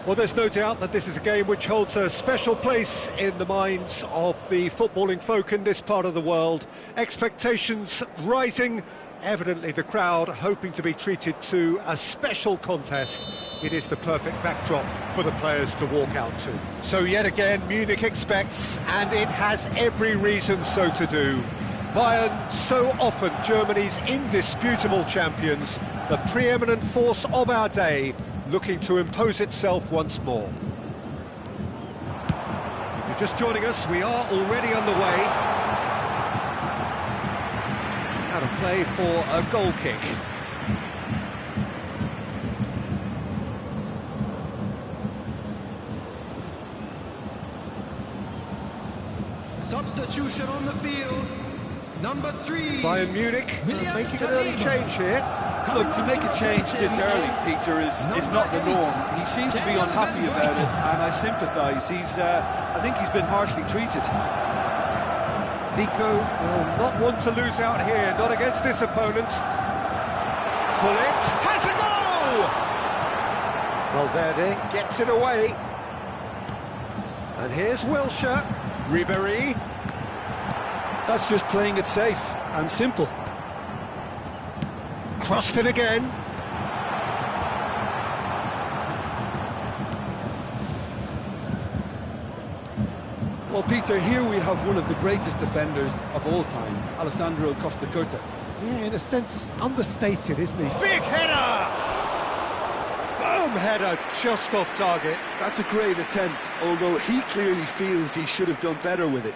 Well, there's no doubt that this is a game which holds a special place in the minds of the footballing folk in this part of the world. Expectations rising, evidently the crowd hoping to be treated to a special contest. It is the perfect backdrop for the players to walk out to. So yet again, Munich expects, and it has every reason so to do. Bayern, so often Germany's indisputable champions, the preeminent force of our day, looking to impose itself once more. If you're just joining us, we are already underway. Now to play for a goal kick. Substitution on the field. Number 3. Bayern Munich making an early change here. Look, to make a change this early, Peter, is not the norm. He seems to be unhappy about it, and I sympathise. I think he's been harshly treated. Zico will not want to lose out here, not against this opponent. Gullit has a goal! Valverde gets it away. And here's Wilshere. Ribéry. That's just playing it safe and simple. Crossed in again. Well, Peter, here we have one of the greatest defenders of all time, Alessandro Costa Curta. Yeah, in a sense, understated, isn't he? Big header! Firm header, just off target. That's a great attempt, although he clearly feels he should have done better with it.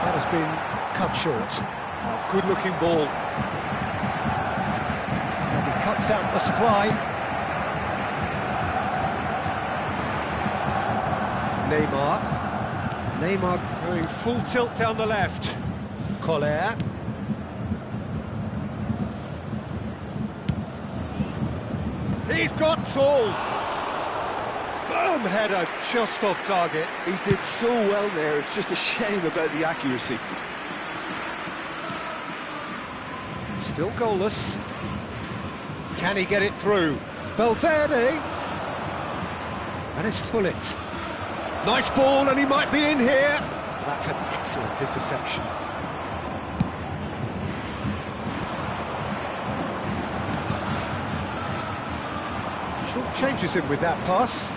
That has been cut short. Oh, good-looking ball. And he cuts out the supply. Neymar going full tilt down the left. Collier. He's got tall. Firm header, just off target. He did so well there, it's just a shame about the accuracy. Still goalless. Can he get it through? Valverde. And it's Gullit. Nice ball, and he might be in here. That's an excellent interception. Short changes him with that pass.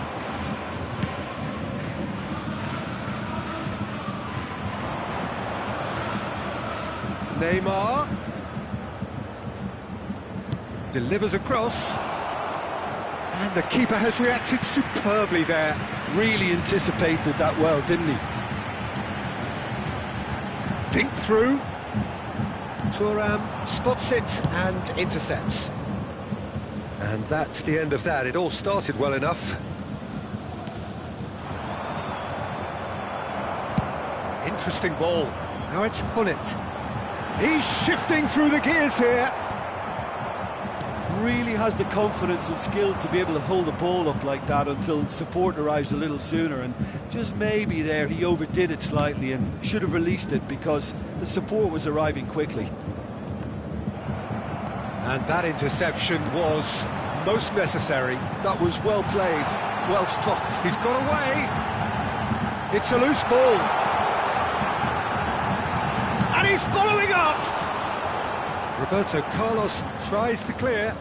Neymar delivers across, and the keeper has reacted superbly there. Really anticipated that well, didn't he? Dink through. Thuram spots it and intercepts. And that's the end of that. It all started well enough. Interesting ball. Now it's Gullit. He's shifting through the gears here. Really has the confidence and skill to be able to hold the ball up like that until support arrives a little sooner, and just maybe there he overdid it slightly and should have released it because the support was arriving quickly. And that interception was most necessary. That was well played, well stopped. He's got away. It's a loose ball. And he's following up. Roberto Carlos tries to clear.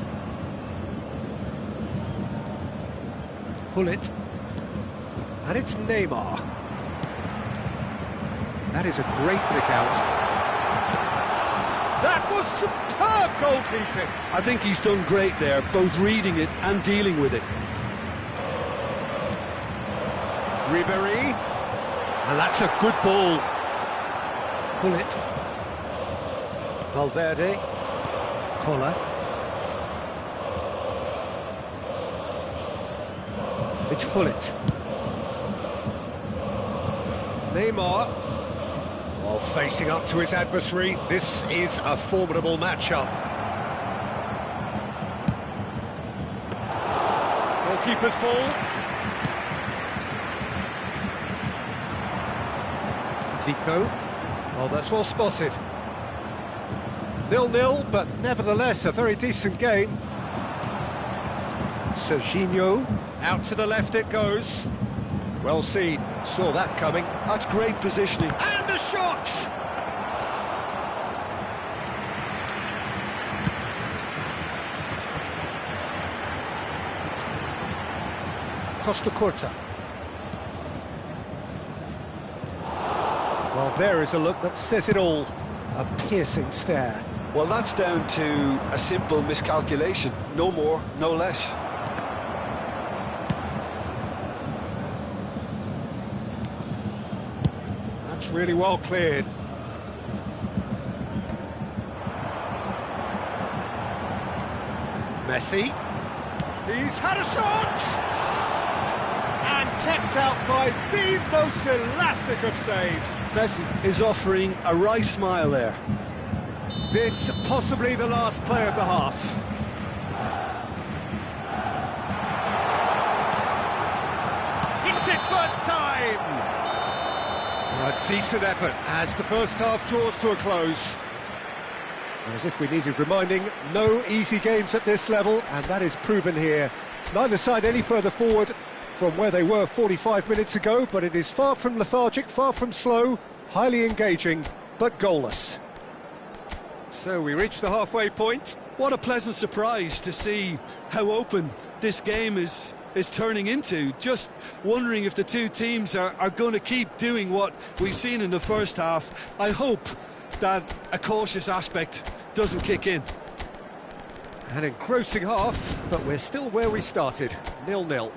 Gullit. And it's Neymar. That is a great pick out. That was superb goalkeeping. I think he's done great there, both reading it and dealing with it. Ribéry. And that's a good ball. Gullit. Valverde. Collar. It's Gullit. Neymar. Oh, facing up to his adversary. This is a formidable matchup. Goalkeeper's ball. Zico. Oh, that's well spotted. 0-0, but nevertheless a very decent game. Serginho, out to the left it goes. Well seen, saw that coming. That's great positioning. And a shot! Costa Corta. Well, there is a look that says it all. A piercing stare. Well, that's down to a simple miscalculation. No more, no less. That's really well cleared. Messi. He's had a shot! And kept out by the most elastic of saves. Messi is offering a right smile there. This possibly the last play of the half. Hits it first time! A decent effort as the first half draws to a close. As if we needed reminding, no easy games at this level, and that is proven here. Neither side any further forward from where they were 45 minutes ago, but it is far from lethargic, far from slow, highly engaging, but goalless. So we reach the halfway point. What a pleasant surprise to see how open this game is turning into. Just wondering if the two teams are going to keep doing what we've seen in the first half. I hope that a cautious aspect doesn't kick in. An engrossing half, but we're still where we started, 0-0.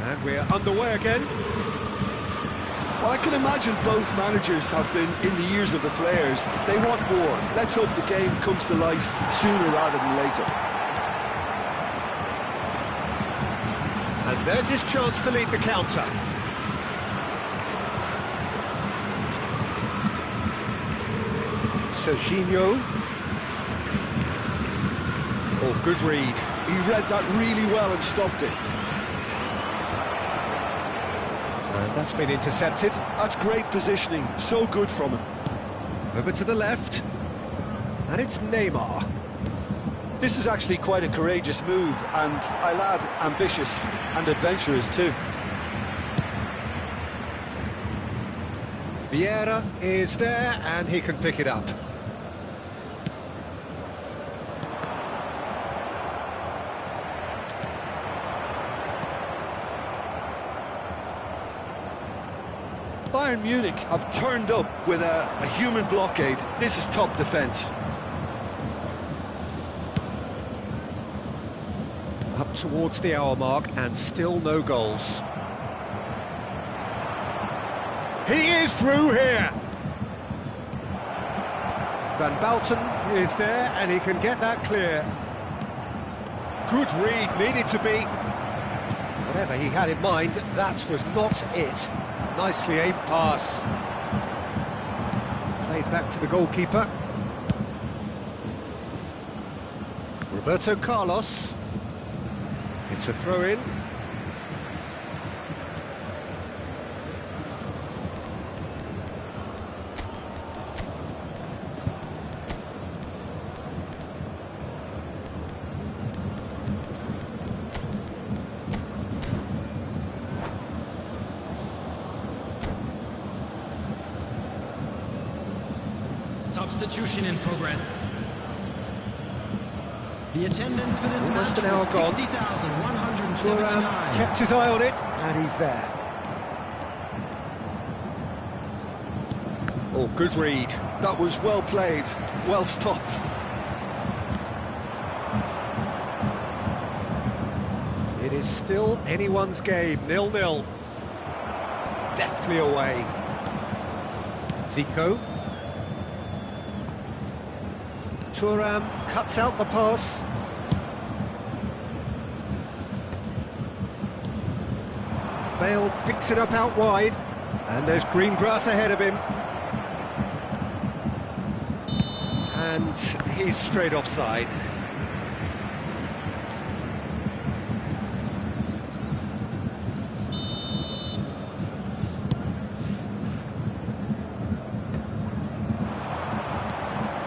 And we're underway again. Well, I can imagine both managers have been in the ears of the players. They want more. Let's hope the game comes to life sooner rather than later. And there's his chance to lead the counter. Serginho. Oh, good read. He read that really well and stopped it. And that's been intercepted. That's great positioning, so good from him. Over to the left. And it's Neymar. This is actually quite a courageous move, and I'll add ambitious and adventurous too. Vieira is there, and he can pick it up. Bayern Munich have turned up with a human blockade. This is top defence. Up towards the hour mark, and still no goals. He is through here! Van Bouten is there, and he can get that clear. Good read, needed to be. Whatever he had in mind, that was not it. Nicely aimed pass. Played back to the goalkeeper. Roberto Carlos. It's a throw-in. Substitution in progress. The attendance for this Almost match an hour was gone. 60,179. Thuram kept his eye on it, and he's there. Oh, good read. That was well played, well stopped. It is still anyone's game, 0-0. Deftly away. Zico. Thuram cuts out the pass. Bale picks it up out wide, and there's green grass ahead of him. And he's straight offside.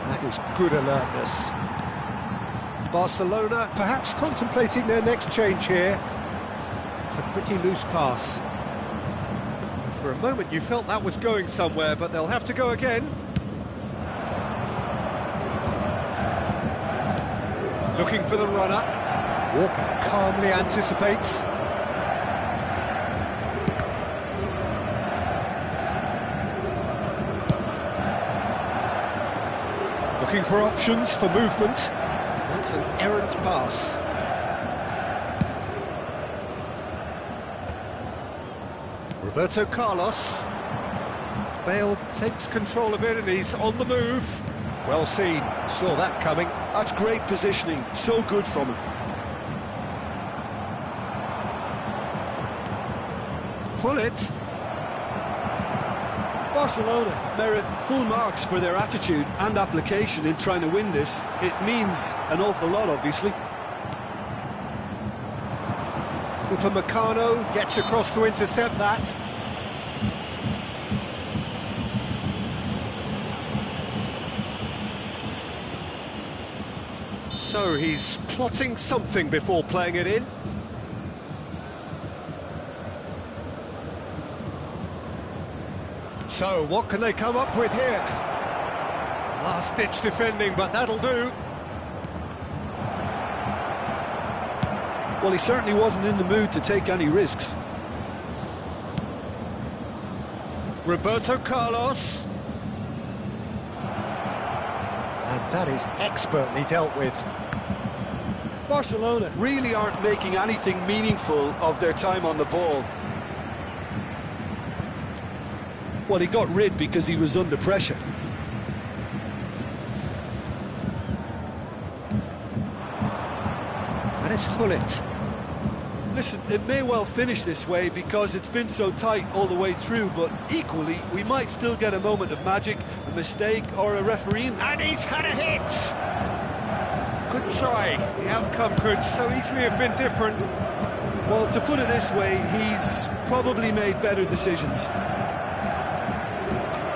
That is good alertness. Barcelona perhaps contemplating their next change here. It's a pretty loose pass. For a moment you felt that was going somewhere, but they'll have to go again. Looking for the runner. Walker calmly anticipates. Looking for options for movement. That's an errant pass. Roberto Carlos. Bale takes control of it and he's on the move. Well seen, saw that coming. That's great positioning, so good from him. Pull it. Barcelona merit full marks for their attitude and application in trying to win this. It means an awful lot, obviously. Upamecano gets across to intercept that. So he's plotting something before playing it in. So what can they come up with here? Last-ditch defending, but that'll do. Well, he certainly wasn't in the mood to take any risks. Roberto Carlos. And that is expertly dealt with. Barcelona really aren't making anything meaningful of their time on the ball. Well, he got rid because he was under pressure. And it's Hullet. Listen, it may well finish this way because it's been so tight all the way through, but equally, we might still get a moment of magic, a mistake, or a referee. And he's had a hit! Good try. The outcome could so easily have been different. Well, to put it this way, he's probably made better decisions.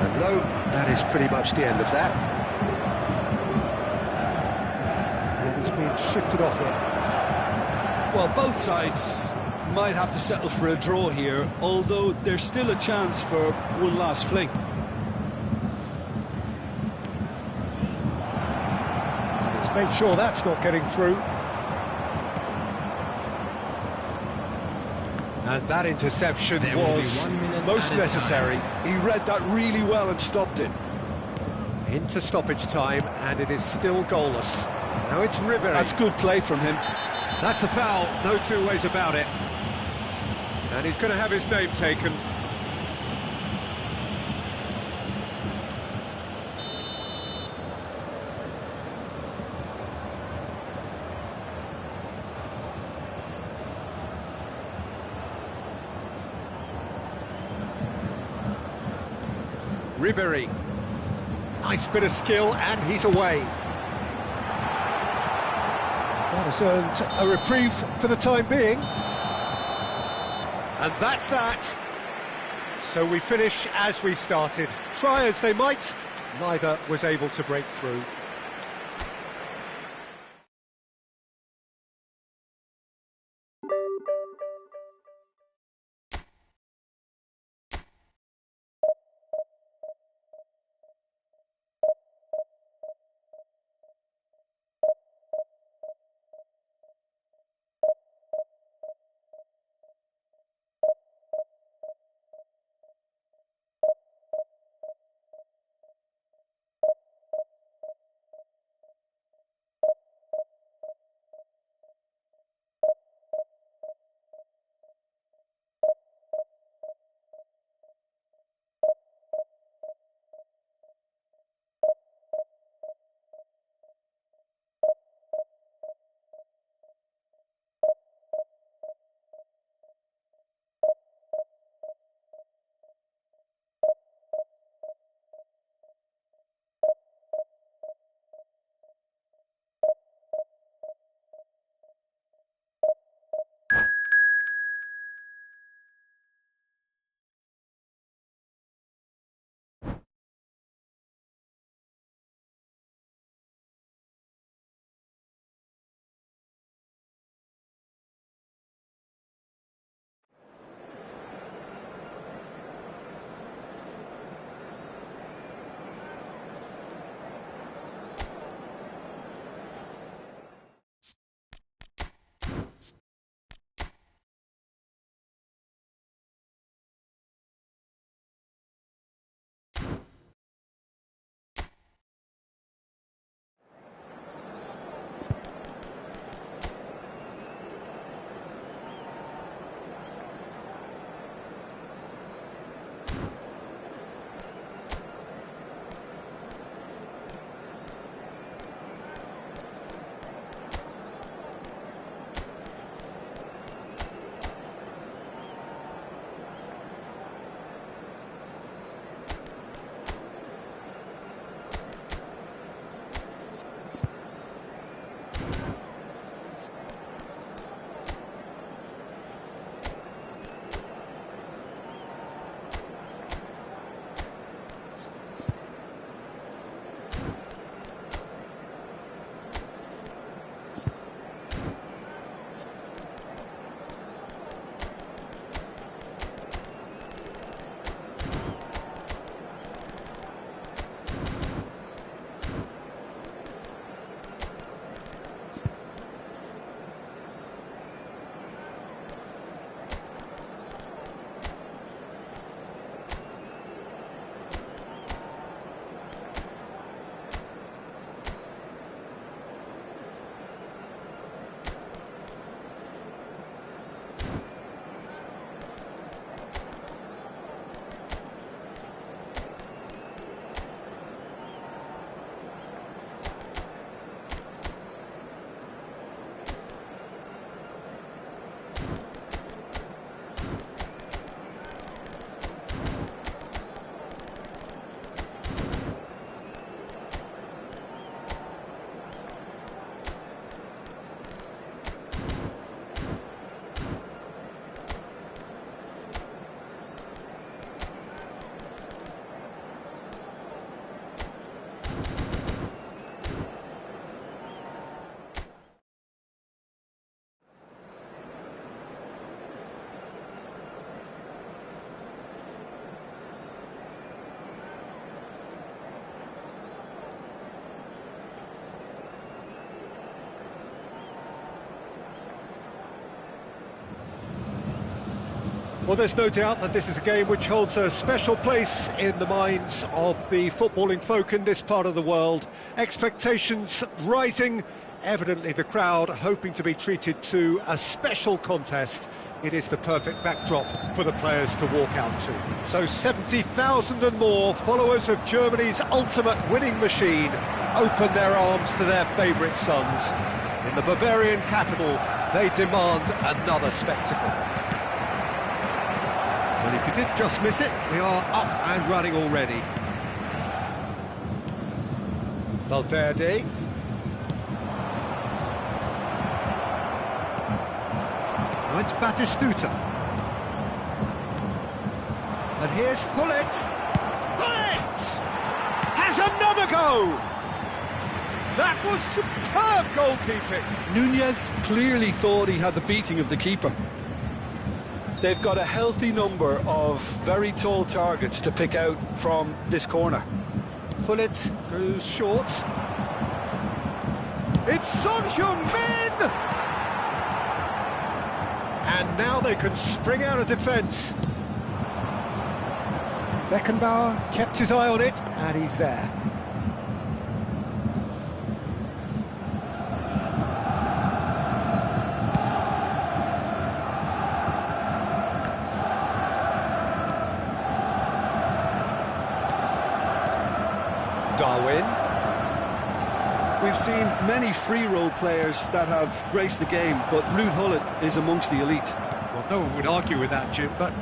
And no, that is pretty much the end of that. And he's been shifted off it. Well, both sides might have to settle for a draw here, although there's still a chance for one last fling. And he's made sure that's not getting through. And that interception was most necessary. He read that really well and stopped it. Into stoppage time, and it is still goalless. Now it's Ribery. That's good play from him. That's a foul, no two ways about it. And he's going to have his name taken. Ribery. Nice bit of skill, and he's away. That has earned a reprieve for the time being. And that's that. So we finish as we started. Try as they might, neither was able to break through. Well, there's no doubt that this is a game which holds a special place in the minds of the footballing folk in this part of the world. Expectations rising, evidently the crowd hoping to be treated to a special contest. It is the perfect backdrop for the players to walk out to. So 70,000 and more followers of Germany's ultimate winning machine open their arms to their favourite sons. In the Bavarian capital, they demand another spectacle. Well, if you did just miss it, we are up and running already. Valverde. Now it's Batistuta. And here's Hullet. Hullet! Has another go! That was superb goalkeeping. Nunez clearly thought he had the beating of the keeper. They've got a healthy number of very tall targets to pick out from this corner. Hullet goes short. It's Son Heung-min! And now they can spring out of defence. Beckenbauer kept his eye on it, and he's there. Darwin. We've seen many free role players that have graced the game, but Ruud Gullit is amongst the elite. Well, no one would argue with that, Jim, but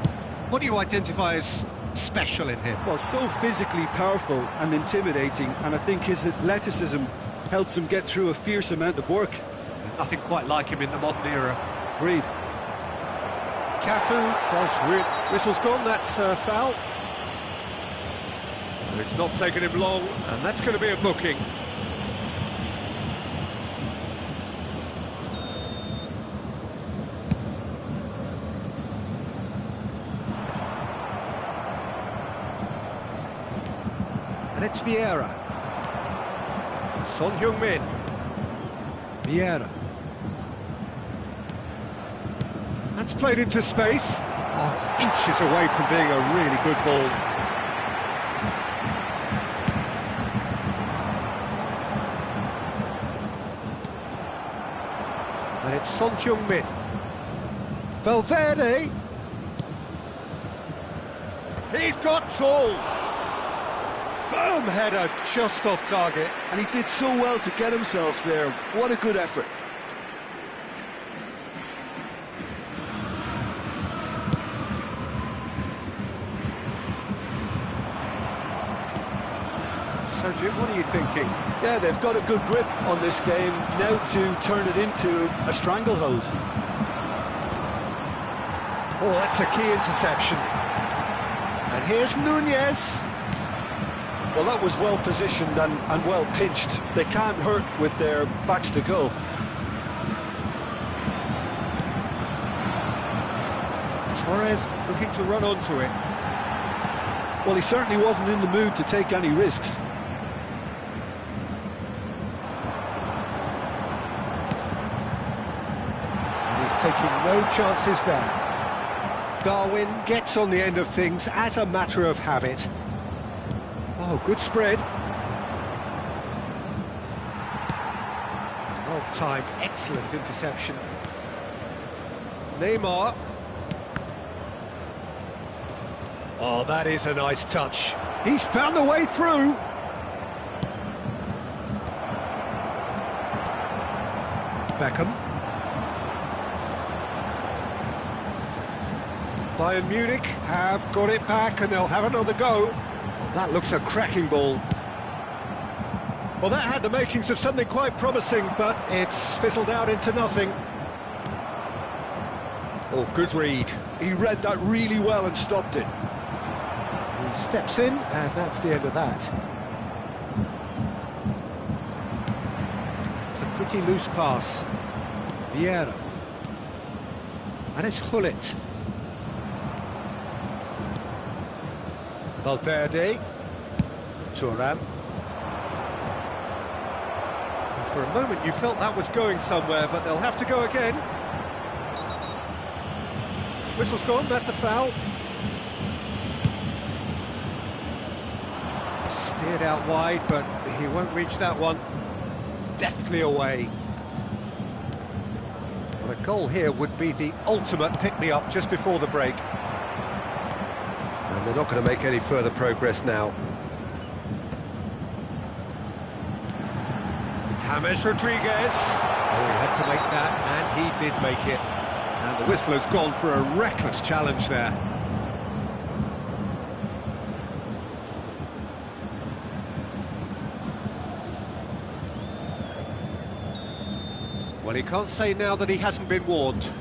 what do you identify as special in him? Well, so physically powerful and intimidating, and I think his athleticism helps him get through a fierce amount of work. Nothing quite like him in the modern era. Agreed. Cafu does whistle's gone, that's foul. It's not taken him long, and that's going to be a booking. And it's Vieira. Son Heung-min. Vieira. That's played into space. Oh, it's inches away from being a really good ball. And it's Son Heung-min. Valverde. He's got tall. Firm header just off target. And he did so well to get himself there. What a good effort. So, Jim, what are you thinking? Yeah, they've got a good grip on this game now to turn it into a stranglehold. Oh, that's a key interception. And here's Nunez. Well, that was well positioned and well pinched. They can't hurt with their backs to goal. Torres looking to run onto it. Well, he certainly wasn't in the mood to take any risks. And he's taking no chances there. Darwin gets on the end of things as a matter of habit. Oh, good spread. Well-timed, excellent interception. Neymar. Oh, that is a nice touch. He's found a way through. Beckham. Bayern Munich have got it back and they'll have another go. Oh, that looks a cracking ball. Well, that had the makings of something quite promising, but it's fizzled out into nothing. Oh, good read. He read that really well and stopped it. He steps in, and that's the end of that. It's a pretty loose pass. Vieira. And it's Gullit. Valverde. Thuram. For a moment you felt that was going somewhere, but they'll have to go again. Whistle's gone, that's a foul. Steered out wide, but he won't reach that one. Deftly away. Well, a goal here would be the ultimate pick-me-up just before the break. And they're not going to make any further progress now. James Rodriguez. Oh, he had to make that, and he did make it. And the whistle has gone for a reckless challenge there. Well, he can't say now that he hasn't been warned.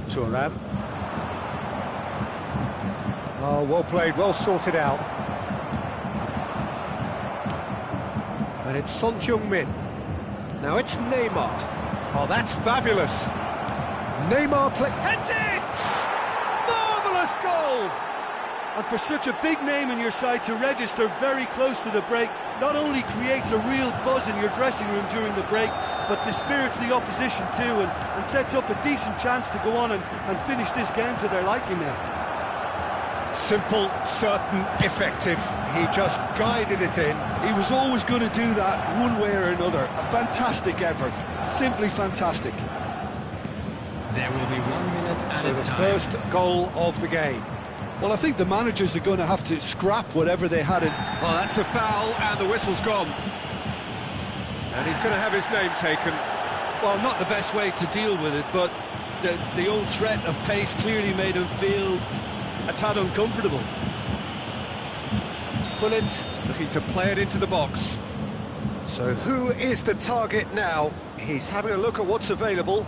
Thuram. Oh, well played, well sorted out. And it's Son Heung-min. Now it's Neymar. Oh, that's fabulous. Neymar heads it! Marvellous goal! And for such a big name in your side to register very close to the break, not only creates a real buzz in your dressing room during the break, but dispirits the opposition too, and sets up a decent chance to go on and finish this game to their liking now. Simple, certain, effective. He just guided it in. He was always going to do that one way or another. A fantastic effort. Simply fantastic. There will be 1 minute at So a the time. first goal of the game. Well, I think the managers are going to have to scrap whatever they had in. Well, that's a foul, and the whistle's gone. And he's going to have his name taken. Well, not the best way to deal with it, but the old threat of pace clearly made him feel a tad uncomfortable. Pullet looking to play it into the box. So who is the target now? He's having a look at what's available.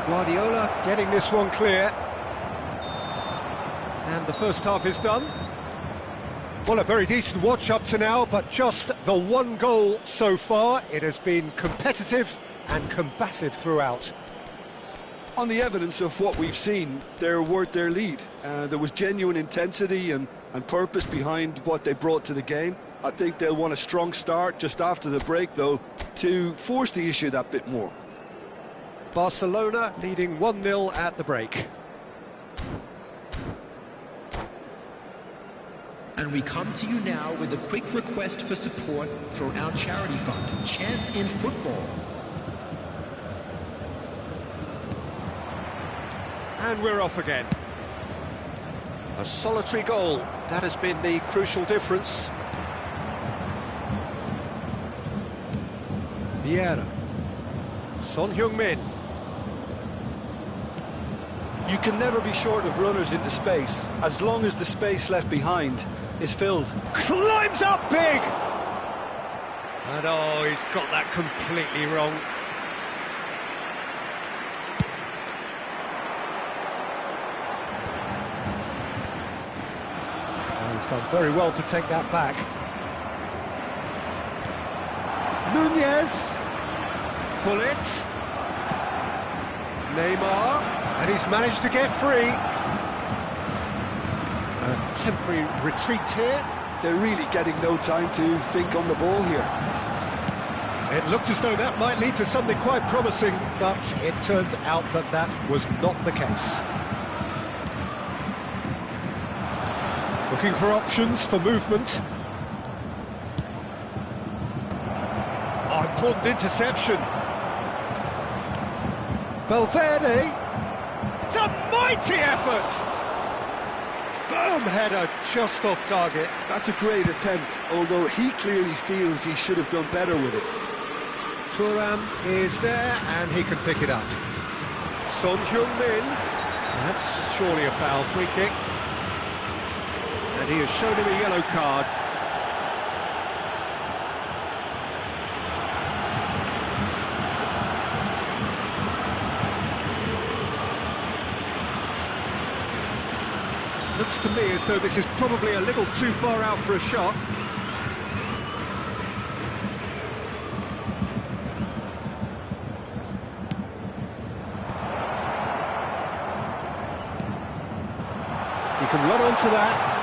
Guardiola getting this one clear. And the first half is done. Well, a very decent watch up to now, but just the one goal so far. It has been competitive and combative throughout. On the evidence of what we've seen, they're worth their lead. There was genuine intensity and purpose behind what they brought to the game. I think they'll want a strong start just after the break, though, to force the issue that bit more. Barcelona leading 1-0 at the break. And we come to you now with a quick request for support for our charity fund, Chance in Football. And we're off again. A solitary goal, that has been the crucial difference. Vieira. Son Heung-min. You can never be short of runners into space, as long as the space left behind is filled. Climbs up big! And oh, he's got that completely wrong. Oh, he's done very well to take that back. Nunez. Pullet. Neymar. And he's managed to get free. A temporary retreat here. They're really getting no time to think on the ball here. It looked as though that might lead to something quite promising, but it turned out that that was not the case. Looking for options for movement. Oh, important interception. Valverde. It's a mighty effort! Firm header just off target. That's a great attempt, although he clearly feels he should have done better with it. Thuram is there, and he can pick it up. Son Heung-min. That's surely a foul, free kick. And he has shown him a yellow card. Looks to me as though this is probably a little too far out for a shot. He can run onto that.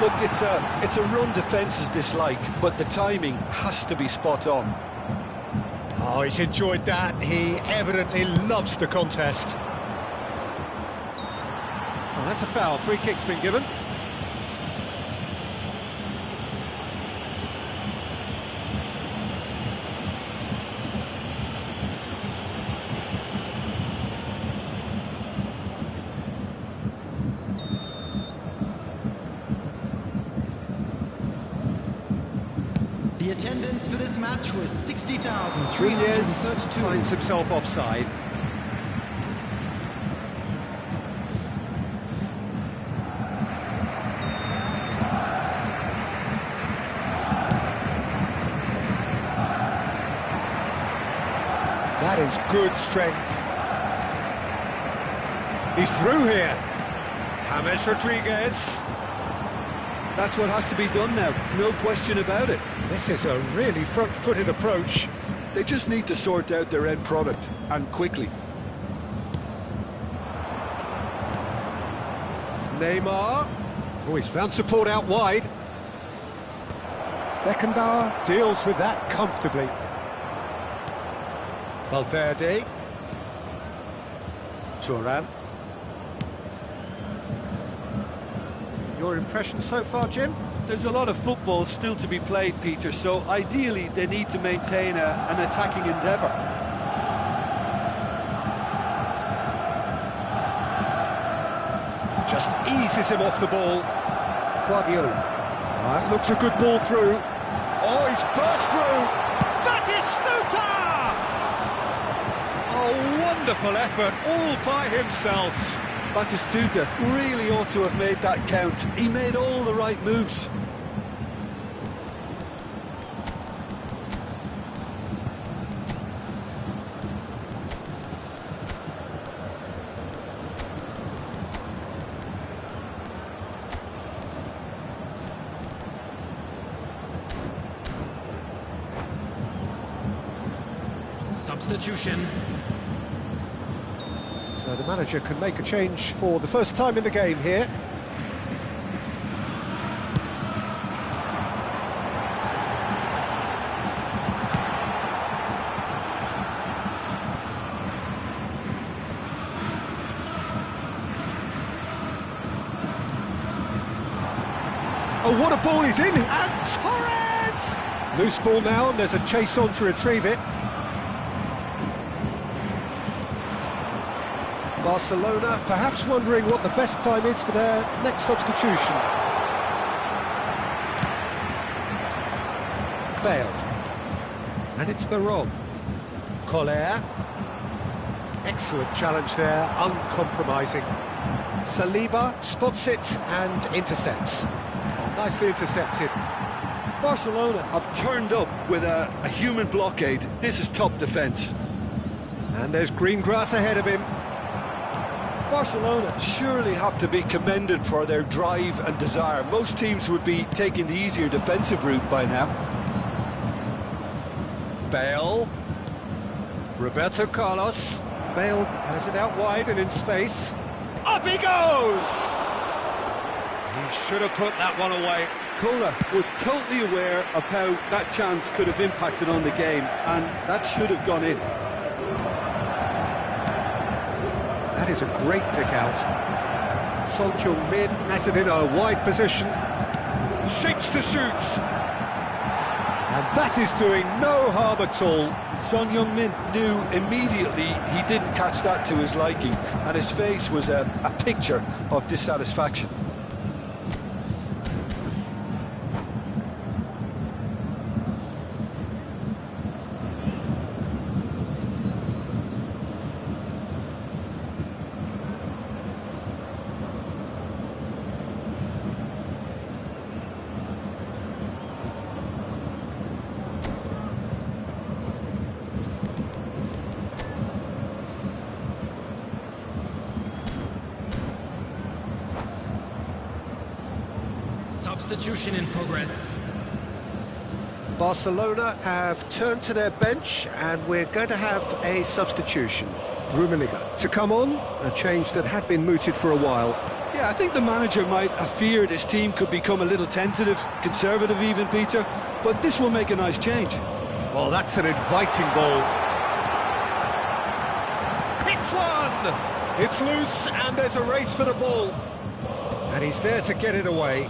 Look, it's a run defence is this like, but the timing has to be spot on. Oh, he's enjoyed that. He evidently loves the contest. Oh, that's a foul. Free kick's been given. The attendance for this match was 60,332. Nunez finds himself offside. That is good strength. He's through here. James Rodriguez. That's what has to be done now, no question about it. This is a really front-footed approach. They just need to sort out their end product, and quickly. Neymar. Oh, he's found support out wide. Beckenbauer deals with that comfortably. Valverde. Turan. Your impression so far, Jim? There's a lot of football still to be played, Peter, so ideally they need to maintain an attacking endeavour. Just eases him off the ball. Guardiola. Right, looks a good ball through. Oh, he's burst through. Batistuta! Oh, wonderful effort, all by himself. Batistuta really ought to have made that count. He made all the right moves. Substitution. So the manager can make a change for the first time in the game here. Oh, what a ball he's in! And Torres! Loose ball now, and there's a chase on to retrieve it. Barcelona perhaps wondering what the best time is for their next substitution. Bale. And it's Puro. Collier. Excellent challenge there, uncompromising. Saliba spots it and intercepts. Oh, nicely intercepted. Barcelona have turned up with a human blockade. This is top defence. And there's green grass ahead of him. Barcelona surely have to be commended for their drive and desire. Most teams would be taking the easier defensive route by now. Bale. Roberto Carlos. Bale has it out wide and in space. Up he goes! He should have put that one away. Kohler was totally aware of how that chance could have impacted on the game, and that should have gone in. That is a great pick out. Son Heung-min has it in a wide position. Shapes to shoot. And that is doing no harm at all. Son Heung-min knew immediately he didn't catch that to his liking, and his face was a picture of dissatisfaction. Substitution in progress. Barcelona have turned to their bench and we're going to have a substitution. Rummenigge to come on, a change that had been mooted for a while. Yeah, I think the manager might have feared his team could become a little tentative, conservative even, Peter, but this will make a nice change. Well, that's an inviting ball. Hits one! It's loose, and there's a race for the ball. And he's there to get it away.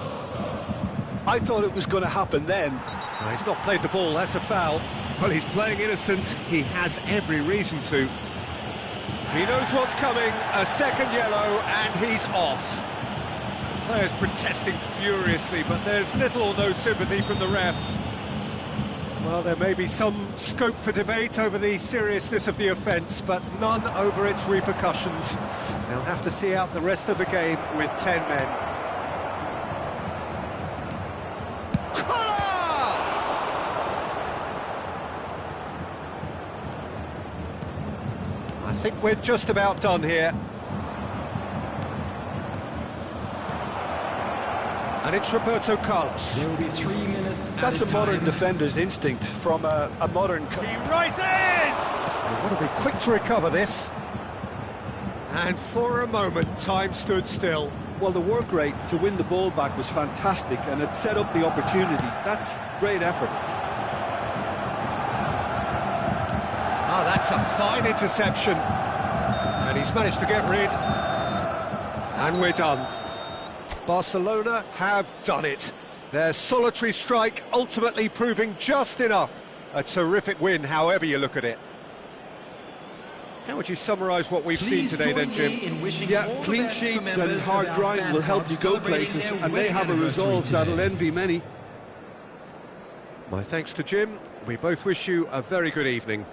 I thought it was going to happen then. No, he's not played the ball, that's a foul. Well, he's playing innocent, he has every reason to. He knows what's coming, a second yellow, and he's off. The players protesting furiously, but there's little or no sympathy from the ref. Well, there may be some scope for debate over the seriousness of the offence, but none over its repercussions. They'll have to see out the rest of the game with 10 men. I think we're just about done here. And it's Roberto Carlos. There will be 3 minutes. That's a modern defender's instinct from a modern... He rises! They want to be quick to recover this. And for a moment, time stood still. Well, the work rate to win the ball back was fantastic, and it set up the opportunity. That's great effort. Ah, that's a fine interception. And he's managed to get rid. And we're done. Barcelona have done it. Their solitary strike ultimately proving just enough. A terrific win, however you look at it. How would you summarise what we've seen today then, Jim? Yeah, clean sheets and hard grind will help you go places, and they have a resolve that'll envy many. My thanks to Jim. We both wish you a very good evening.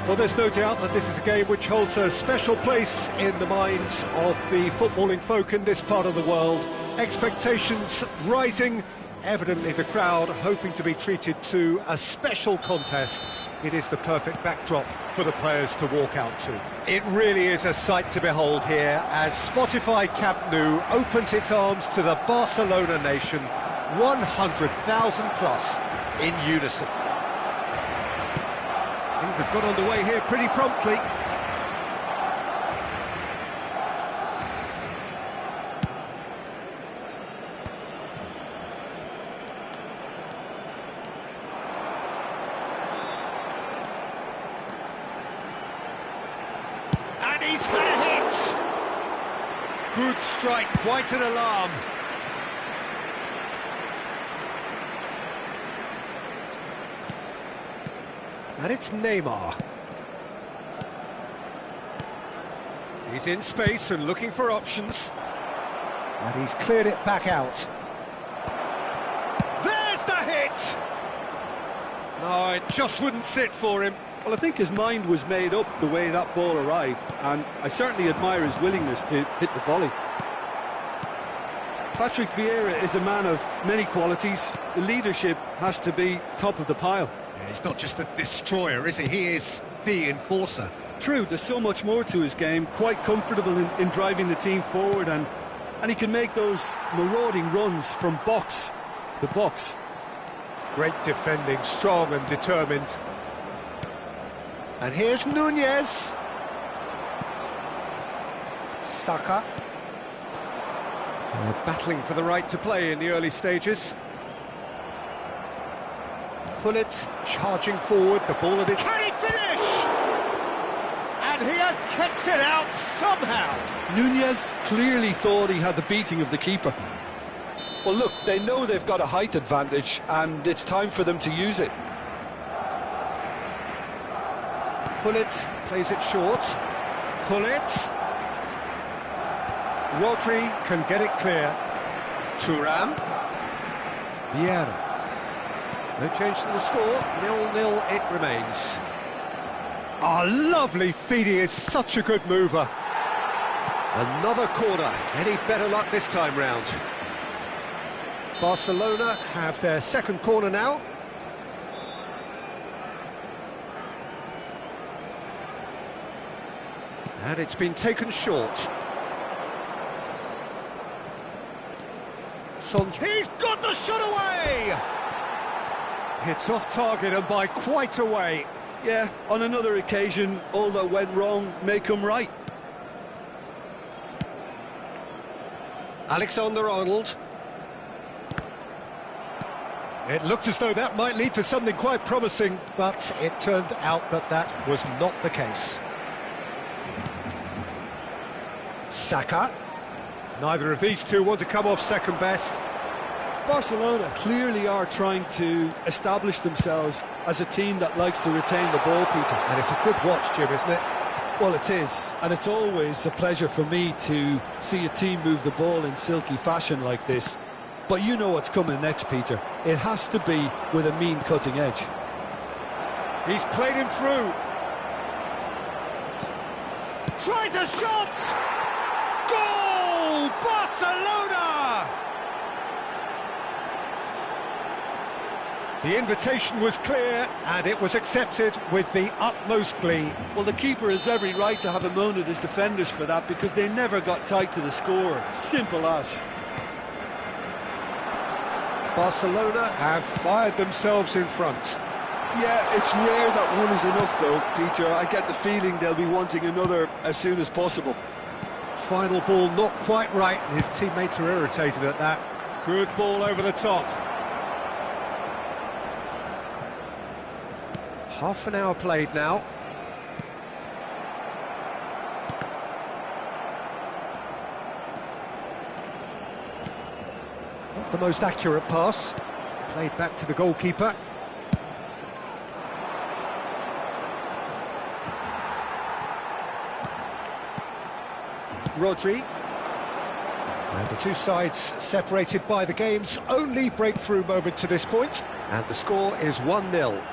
Well, there's no doubt that this is a game which holds a special place in the minds of the footballing folk in this part of the world. Expectations rising, evidently the crowd hoping to be treated to a special contest. It is the perfect backdrop for the players to walk out to. It really is a sight to behold here as Spotify Camp Nou opens its arms to the Barcelona nation, 100,000 plus in unison. Things have got underway here pretty promptly. And he's had a hit! Good strike, quite an alarm. And it's Neymar. He's in space and looking for options. And he's cleared it back out. There's the hit! No, it just wouldn't sit for him. Well, I think his mind was made up the way that ball arrived, and I certainly admire his willingness to hit the volley. Patrick Vieira is a man of many qualities. The leadership has to be top of the pile. Yeah, he's not just a destroyer, is he? He is the enforcer. True, there's so much more to his game, quite comfortable in driving the team forward, and he can make those marauding runs from box to box. Great defending, strong and determined. And here's Nunez. Saka. Battling for the right to play in the early stages. Gullit charging forward, the ball at it. Can he finish? And he has kept it out somehow. Nunez clearly thought he had the beating of the keeper. Well, look, they know they've got a height advantage, and it's time for them to use it. Gullit plays it short. Gullit. Rodri can get it clear. Thuram. Vieira. No change to the score. 0-0 it remains. Ah, lovely feed. He is such a good mover. Another corner. Any better luck this time round? Barcelona have their second corner now. And it's been taken short. He's got the shot away! It's off target and by quite a way. Yeah, on another occasion, all that went wrong may come right. Alexander-Arnold. It looked as though that might lead to something quite promising, but it turned out that that was not the case. Saka. Neither of these two want to come off second best. Barcelona clearly are trying to establish themselves as a team that likes to retain the ball, Peter. And it's a good watch, Jim, isn't it? Well, it is, and it's always a pleasure for me to see a team move the ball in silky fashion like this. But you know what's coming next, Peter. It has to be with a mean cutting edge. He's played him through. Tries a shot! Goal! Barcelona! The invitation was clear, and it was accepted with the utmost glee. Well, the keeper has every right to have a moan at his defenders for that, because they never got tight to the score. Simple as. Barcelona have fired themselves in front. Yeah, it's rare that one is enough, though, Peter. I get the feeling they'll be wanting another as soon as possible. Final ball not quite right, and his teammates are irritated at that. Good ball over the top. Half an hour played now. Not the most accurate pass. Played back to the goalkeeper. Rodri. And the two sides separated by the game's only breakthrough moment to this point. And the score is 1-0.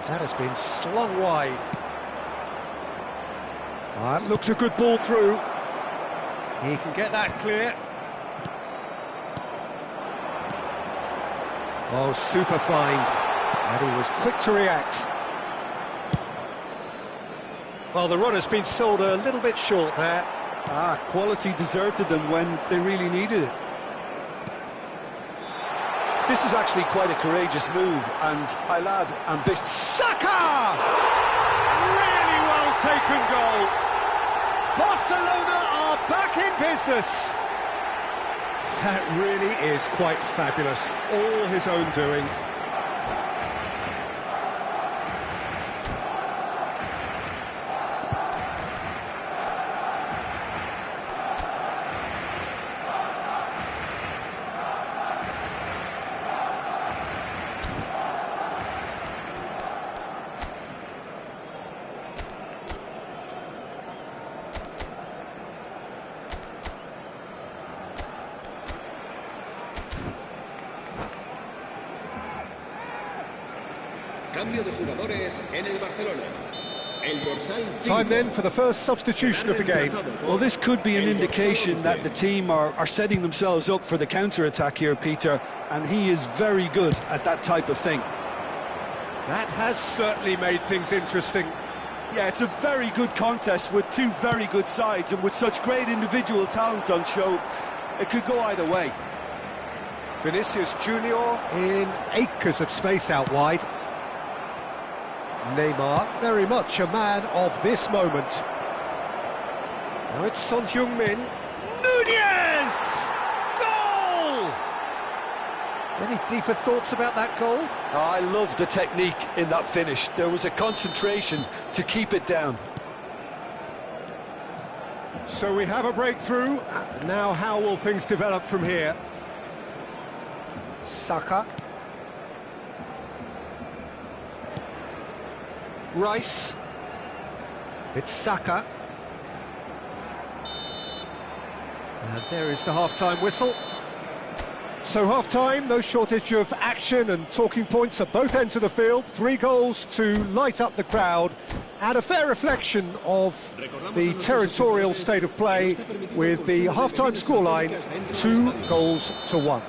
That has been slung wide. Looks a good ball through. He can get that clear. Oh, super find. And he was quick to react. Well, the run has been sold a little bit short there. Quality deserted them when they really needed it. This is actually quite a courageous move, and I'll add ambition. Saka! Really well taken goal. Barcelona are back in business. That really is quite fabulous. All his own doing. Cambio de jugadores en el Barcelona. El dorsal 5. Time then for the first substitution of the game. Well, this could be an indication that the team are setting themselves up for the counter-attack here, Peter, and he is very good at that type of thing. That has certainly made things interesting. Yeah, it's a very good contest with two very good sides, and with such great individual talent on show, it could go either way. Vinicius Junior in acres of space out wide. Neymar, very much a man of this moment. Now it's Son Heung-min. Nunez! Goal! Any deeper thoughts about that goal? I love the technique in that finish. There was a concentration to keep it down. So we have a breakthrough. Now how will things develop from here? Saka. Rice. It's Saka. And there is the half-time whistle. So half-time, no shortage of action and talking points at both ends of the field. 3 goals to light up the crowd, and a fair reflection of the territorial state of play, with the half-time scoreline 2-1.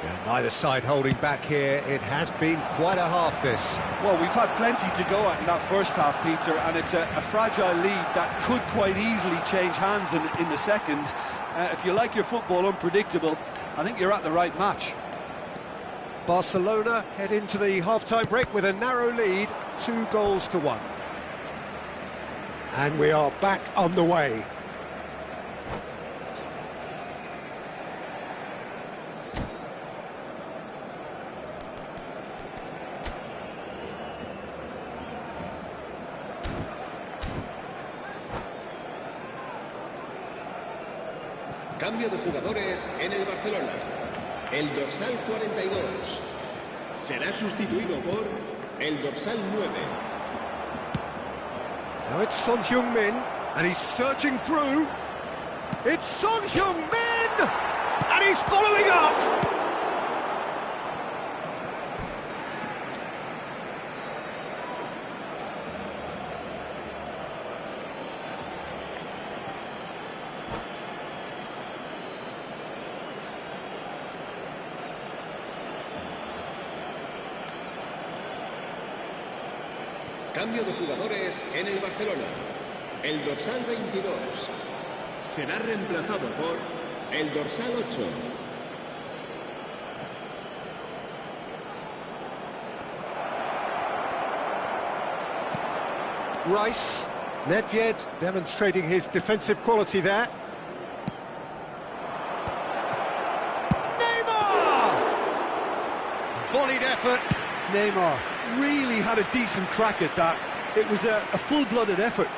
Yeah, neither side holding back here. It has been quite a half, this. Well, we've had plenty to go at in that first half, Peter, and it's a fragile lead that could quite easily change hands in the second. If you like your football unpredictable, I think you're at the right match. Barcelona head into the half-time break with a narrow lead, 2-1. And we are back on the way. Cambio de jugadores en el Barcelona. El dorsal 42 será sustituido por el dorsal 9. Now it's Son Heung-min, and he's searching through. It's Son Heung-min, and he's following up. Cambio de jugadores en el Barcelona. El dorsal 22 será reemplazado por el dorsal 8. Rice, Nedved demonstrating his defensive quality there. Neymar! Volleyed effort. Neymar really had a decent crack at that. It was a full-blooded effort.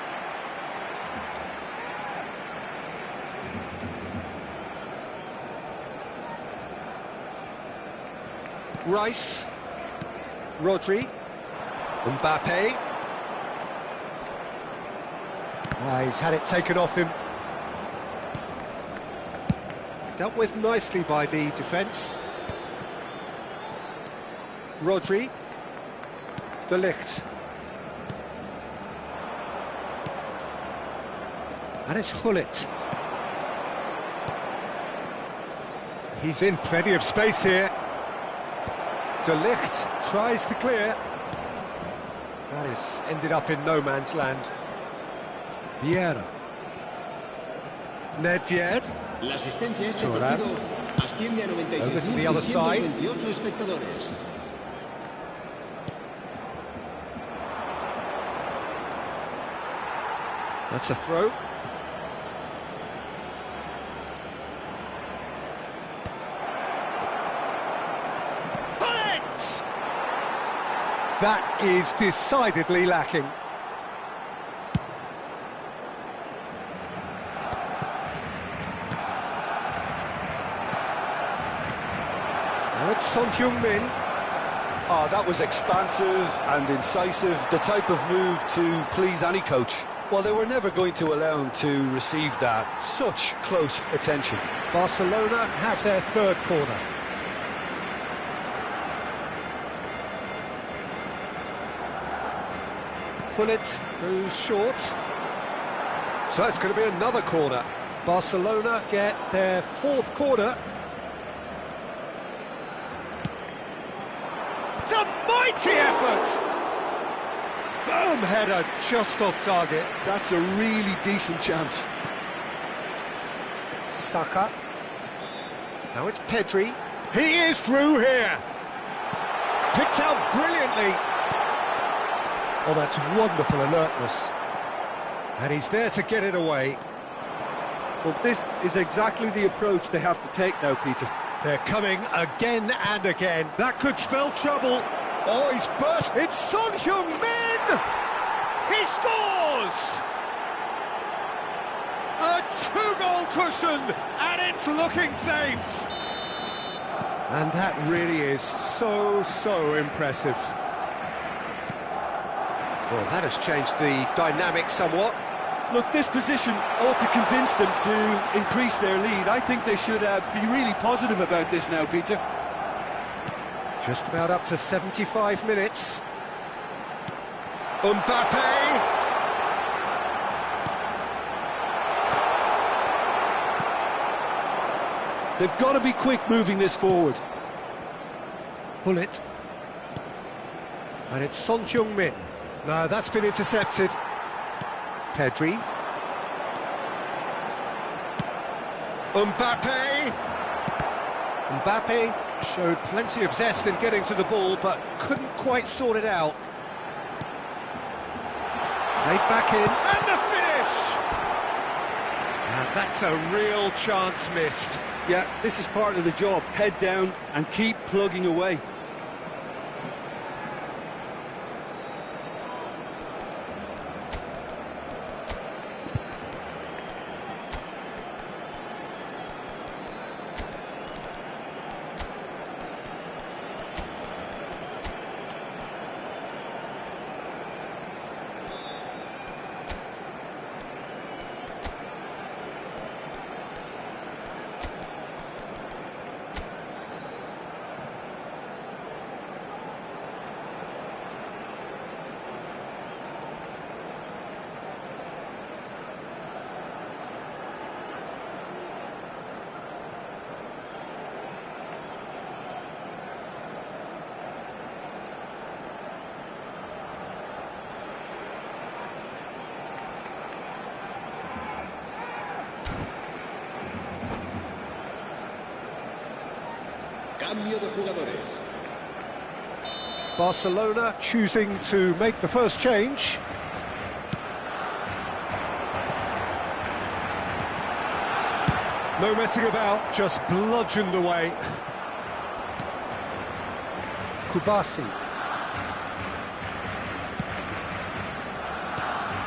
Rice, Rodri, Mbappe. He's had it taken off him. Dealt with nicely by the defence. Rodri, De Ligt. And it's Gullit. He's in plenty of space here. De Ligt tries to clear. That is ended up in no man's land. Vieira. Nedved. La asistencia a este Turan. partido asciende a Over to the other side. 96.128 espectadores. That's a throw. Bullet! That is decidedly lacking. Now it's Son Heung-min. Oh, that was expansive and incisive, the type of move to please any coach. Well, they were never going to allow him to receive that. Such close attention. Barcelona have their third corner. Gullit goes short. So it's going to be another corner. Barcelona get their fourth corner. It's a mighty effort! Firm header just off target. That's a really decent chance. Saka. Now it's Pedri. He is through here. Picked out brilliantly. Oh, that's wonderful alertness. And he's there to get it away. Well, this is exactly the approach they have to take now, Peter. They're coming again and again. That could spell trouble. Oh, he's burst. It's Son Heung-min! He scores! A two-goal cushion, and it's looking safe. And that really is so impressive. Well, that has changed the dynamic somewhat. Look, this position ought to convince them to increase their lead. I think they should be really positive about this now, Peter. Just about up to 75 minutes. Mbappe! They've got to be quick moving this forward. Gullit. And it's Son Heung-min. No, that's been intercepted. Pedri. Mbappe! Mbappe showed plenty of zest in getting to the ball, but couldn't quite sort it out. Laid back in, and the finish! And that's a real chance missed. Yeah, this is part of the job. Head down and keep plugging away. Cambio de jugadores. Barcelona choosing to make the first change. No messing about, just bludgeoned away. Kubasi.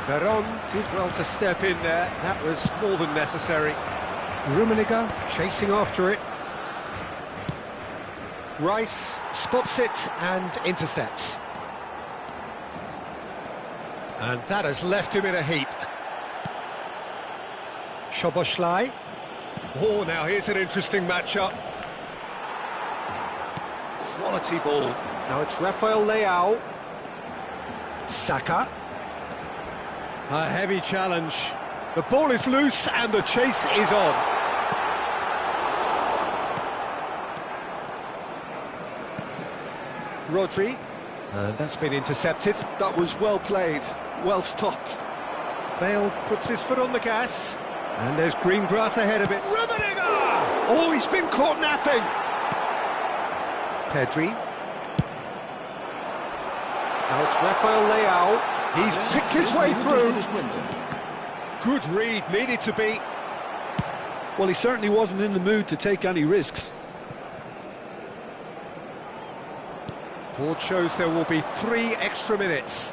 Veron did well to step in there, that was more than necessary. Rummenigge chasing after it. Rice spots it and intercepts. And that has left him in a heap. Szoboszlai. Oh, now here's an interesting matchup. Quality ball. Now it's Rafael Leao. Saka. A heavy challenge. The ball is loose and the chase is on. Rodri, and that's been intercepted. That was well played, well stopped. Bale puts his foot on the gas, and there's green grass ahead of it. Rummenigge! Oh, he's been caught napping. Pedri. Now it's Rafael Leao. He's picked his way through. Good read, needed to be. Well, he certainly wasn't in the mood to take any risks. Board shows there will be 3 extra minutes.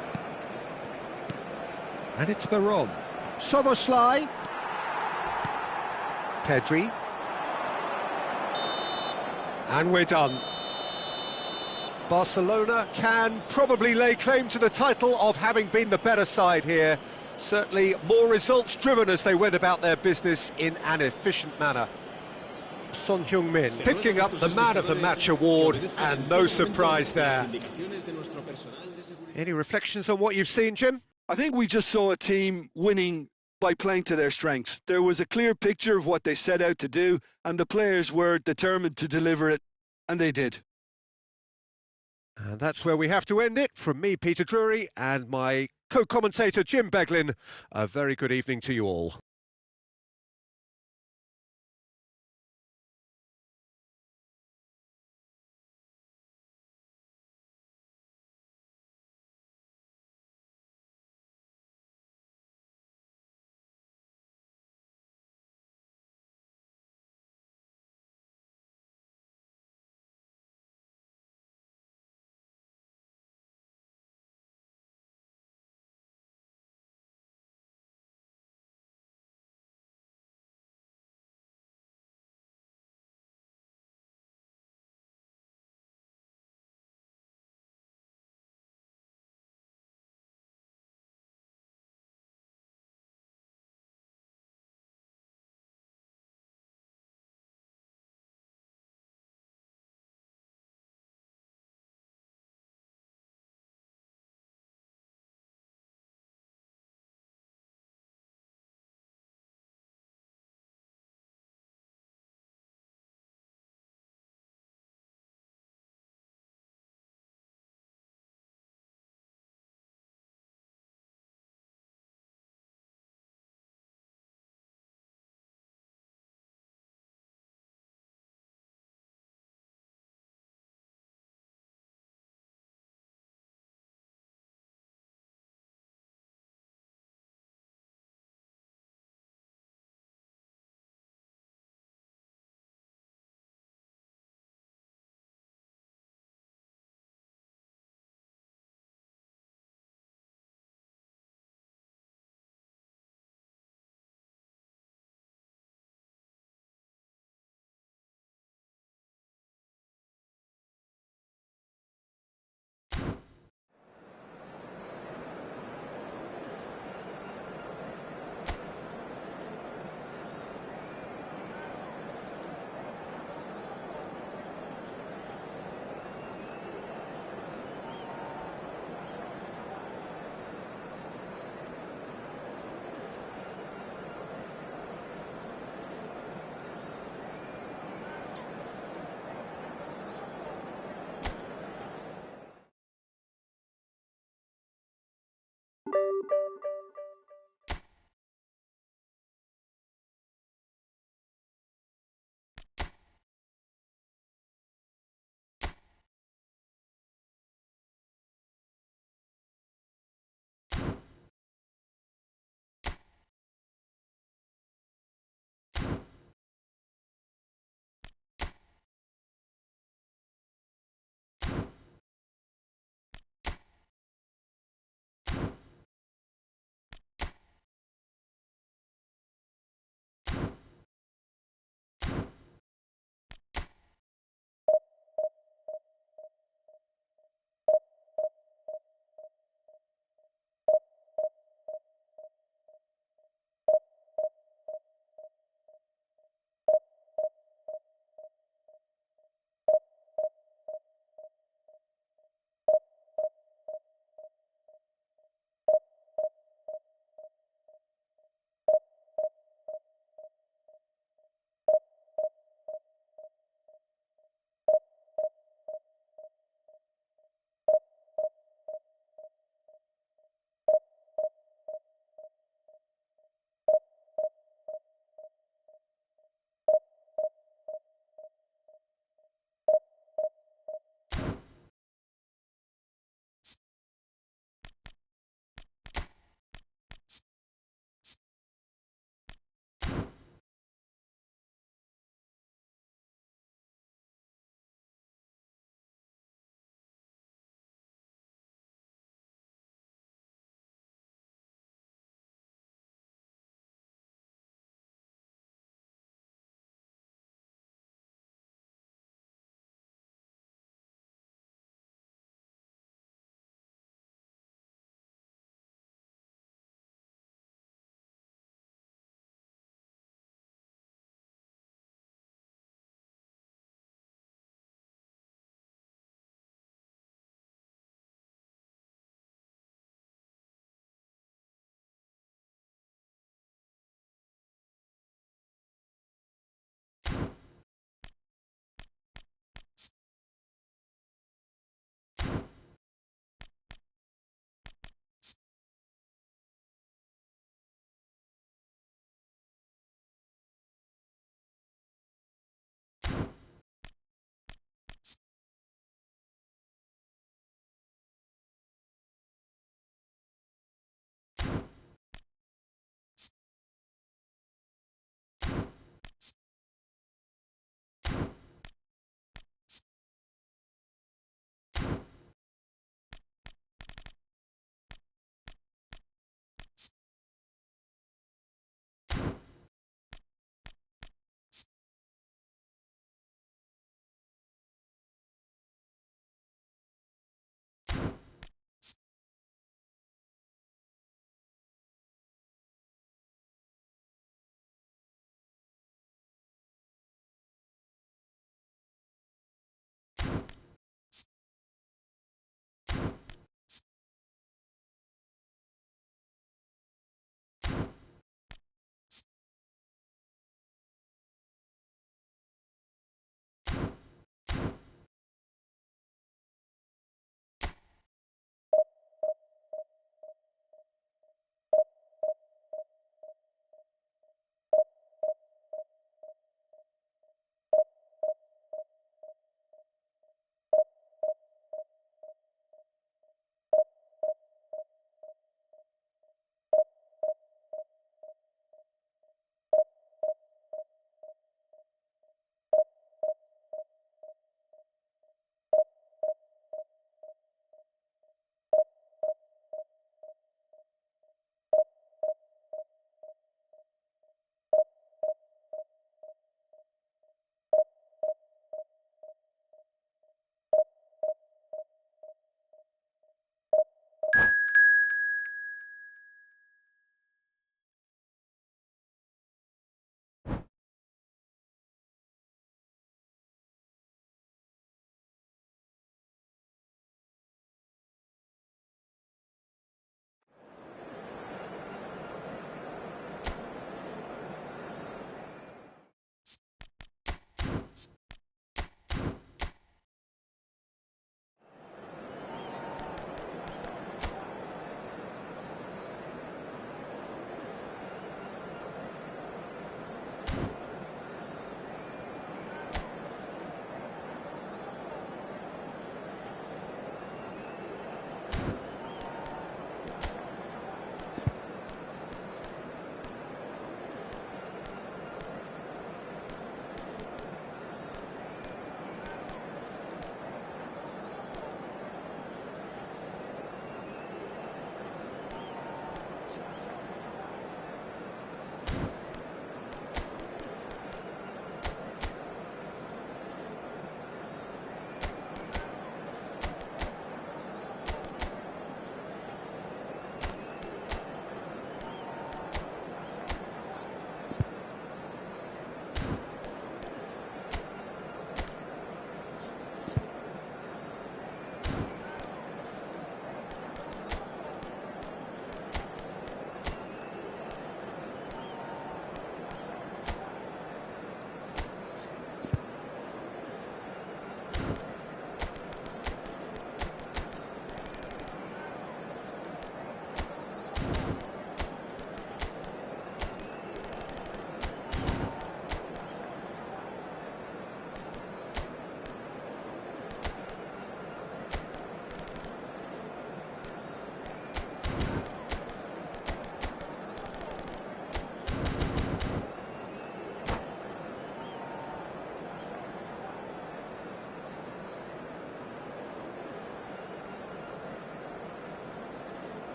And it's Veron. Soboslai. Pedri. And we're done. Barcelona can probably lay claim to the title of having been the better side here. Certainly more results-driven as they went about their business in an efficient manner. Son Heung-min picking up the Man of the Match award, and no surprise there. Any reflections on what you've seen, Jim? I think we just saw a team winning by playing to their strengths. There was a clear picture of what they set out to do, and the players were determined to deliver it, and they did. And that's where we have to end it. From me, Peter Drury, and my co-commentator, Jim Beglin, a very good evening to you all.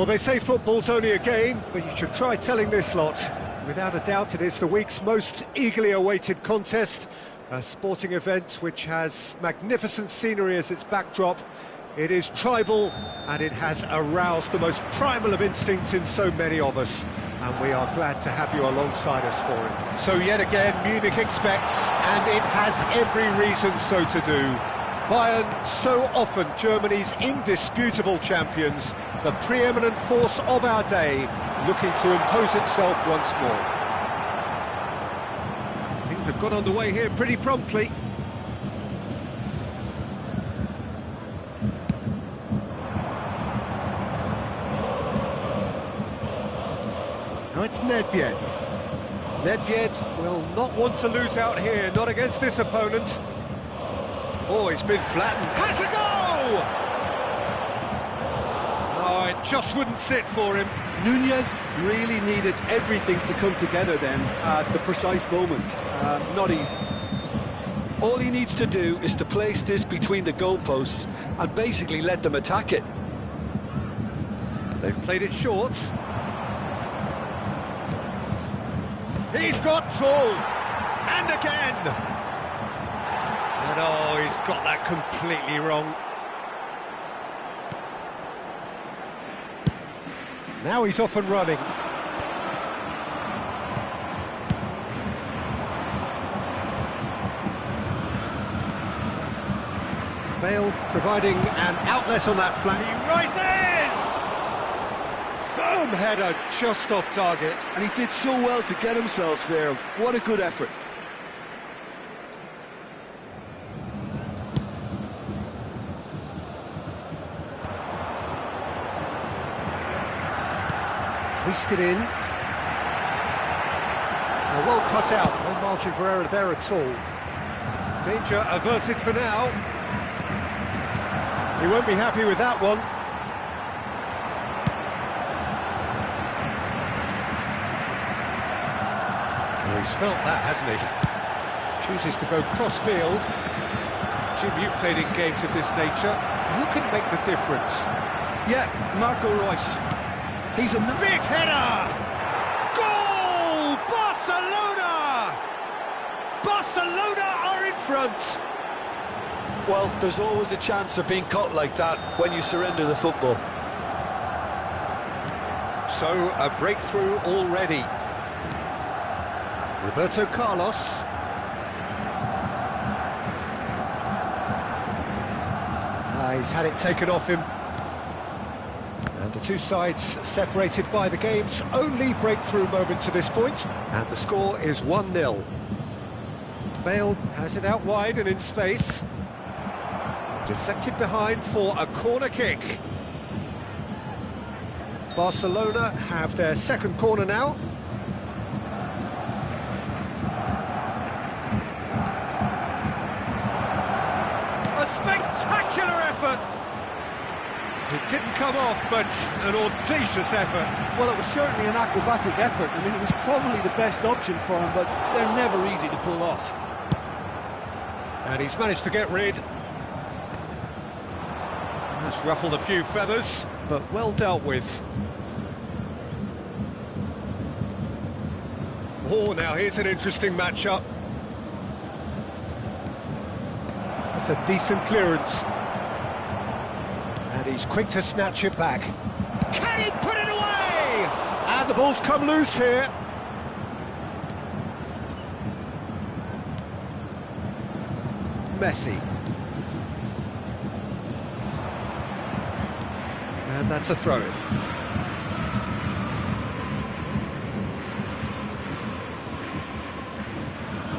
Well, they say football's only a game, but you should try telling this lot. Without a doubt, it is the week's most eagerly awaited contest, a sporting event which has magnificent scenery as its backdrop. It is tribal, and it has aroused the most primal of instincts in so many of us, and we are glad to have you alongside us for it. So yet again, Munich expects, and it has every reason so to do. Bayern, so often Germany's indisputable champions, the preeminent force of our day, looking to impose itself once more. Things have got underway here pretty promptly. Now it's Nedved. Nedved will not want to lose out here, not against this opponent. Oh, it's been flattened. Has a go! Oh, it just wouldn't sit for him. Nunez really needed everything to come together then at the precise moment. Not easy. All he needs to do is to place this between the goalposts and basically let them attack it. They've played it short. He's got tall. And again. And oh, he's got that completely wrong. Now he's off and running. Bale providing an outlet on that flank. He rises! Firm header, just off target. And he did so well to get himself there. What a good effort. Hoisted in. Well cut out, no margin for error there at all. Danger averted for now. He won't be happy with that one. Well, he's felt that, hasn't he? Chooses to go cross-field. Jim, you've played in games of this nature. Who can make the difference? Yeah, Marco Reus. He's a big header! Goal! Barcelona! Barcelona are in front! Well, there's always a chance of being caught like that when you surrender the football. So, a breakthrough already. Roberto Carlos. He's had it taken off him. And the two sides separated by the game's only breakthrough moment to this point. And the score is 1-0. Bale has it out wide and in space. Deflected behind for a corner kick. Barcelona have their second corner now. A spectacular effort! It didn't come off, but an audacious effort. Well, it was certainly an acrobatic effort. I mean, it was probably the best option for him, but they're never easy to pull off. And he's managed to get rid. That's ruffled a few feathers, but well dealt with. Oh, now here's an interesting matchup. That's a decent clearance. And he's quick to snatch it back. Can he put it away? And the ball's come loose here. Messi. And that's a throw-in.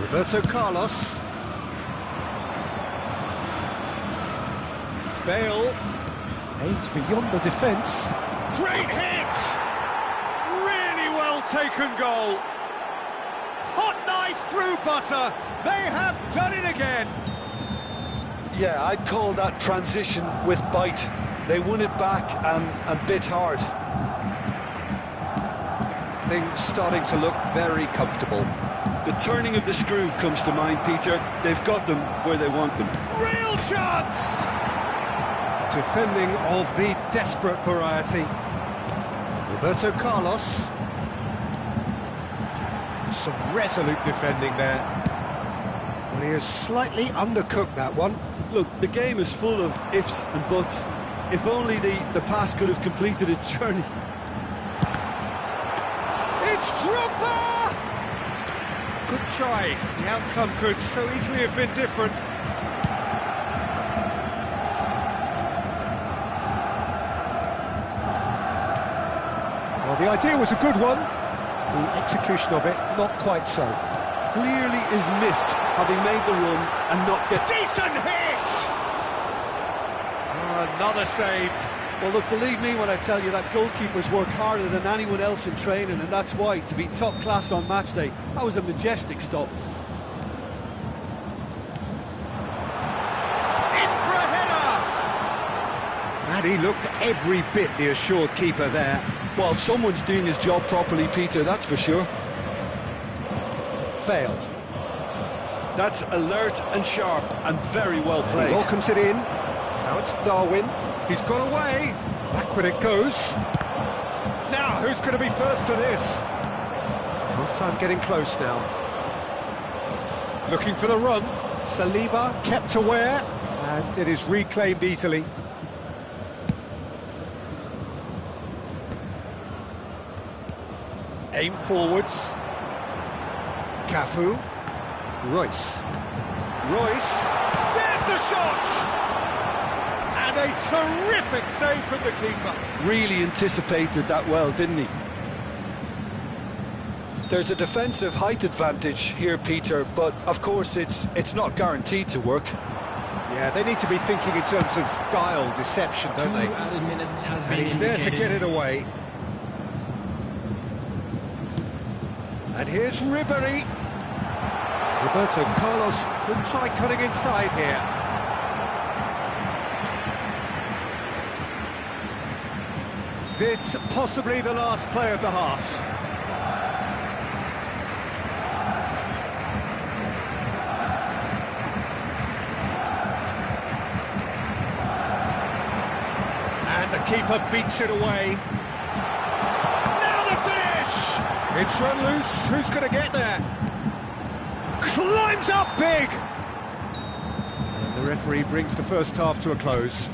Roberto Carlos. Bale. Aimed beyond the defence. Great hit! Really well taken goal. Hot knife through butter. They have done it again. Yeah, I'd call that transition with bite. They won it back and bit hard. Things starting to look very comfortable. The turning of the screw comes to mind, Peter. They've got them where they want them. Real chance! Defending of the desperate variety. Roberto Carlos. Some resolute defending there. Well, he has slightly undercooked that one. Look, the game is full of ifs and buts. If only the pass could have completed its journey. It's Drogba! Good try. The outcome could so easily have been different. Well, the idea was a good one. The execution of it, not quite so. Clearly is miffed, having made the run and not get... Decent hit! Oh, another save. Well, look, believe me when I tell you that goalkeepers work harder than anyone else in training, and that's why, to be top class on match day, that was a majestic stop. In for a header! And he looked every bit the assured keeper there. Well, someone's doing his job properly, Peter, that's for sure. Bale. That's alert and sharp and very well played. He welcomes it in. Now it's Darwin. He's got away. Backward it goes. Now, who's going to be first to this? Half-time getting close now. Looking for the run. Saliba kept aware, and it is reclaimed easily. Aim forwards. Cafu. Royce. Royce. There's the shot! And a terrific save from the keeper. Really anticipated that well, didn't he? There's a defensive height advantage here, Peter, but of course it's not guaranteed to work. Yeah, they need to be thinking in terms of guile, deception, don't they? 2 added minutes has And been he's there to indicated. get it away. And here's Ribéry. Roberto Carlos could try cutting inside here. This possibly the last play of the half. And the keeper beats it away. Now the finish! It's run loose. Who's going to get there? Climbs up big! And the referee brings the first half to a close.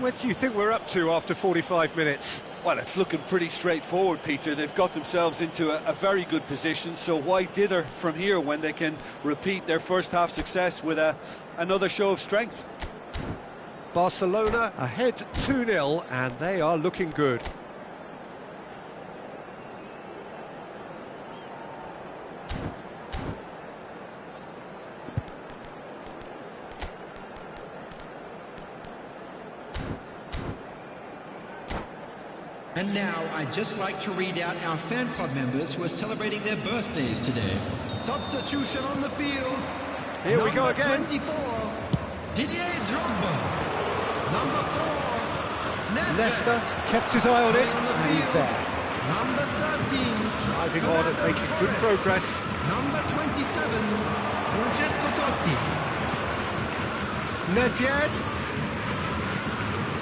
What do you think we're up to after 45 minutes? Well, it's looking pretty straightforward, Peter. They've got themselves into a very good position, so why dither from here when they can repeat their first half success with another show of strength? Barcelona ahead 2-0, and they are looking good. And now, I'd just like to read out our fan club members who are celebrating their birthdays today. Substitution on the field. Here we go again. 24, Didier Drogba. Number 4, Leicester kept his eye on it, and he's there. Number 13, Driving on and making good progress. Number 27, Francesco Totti. Nedved.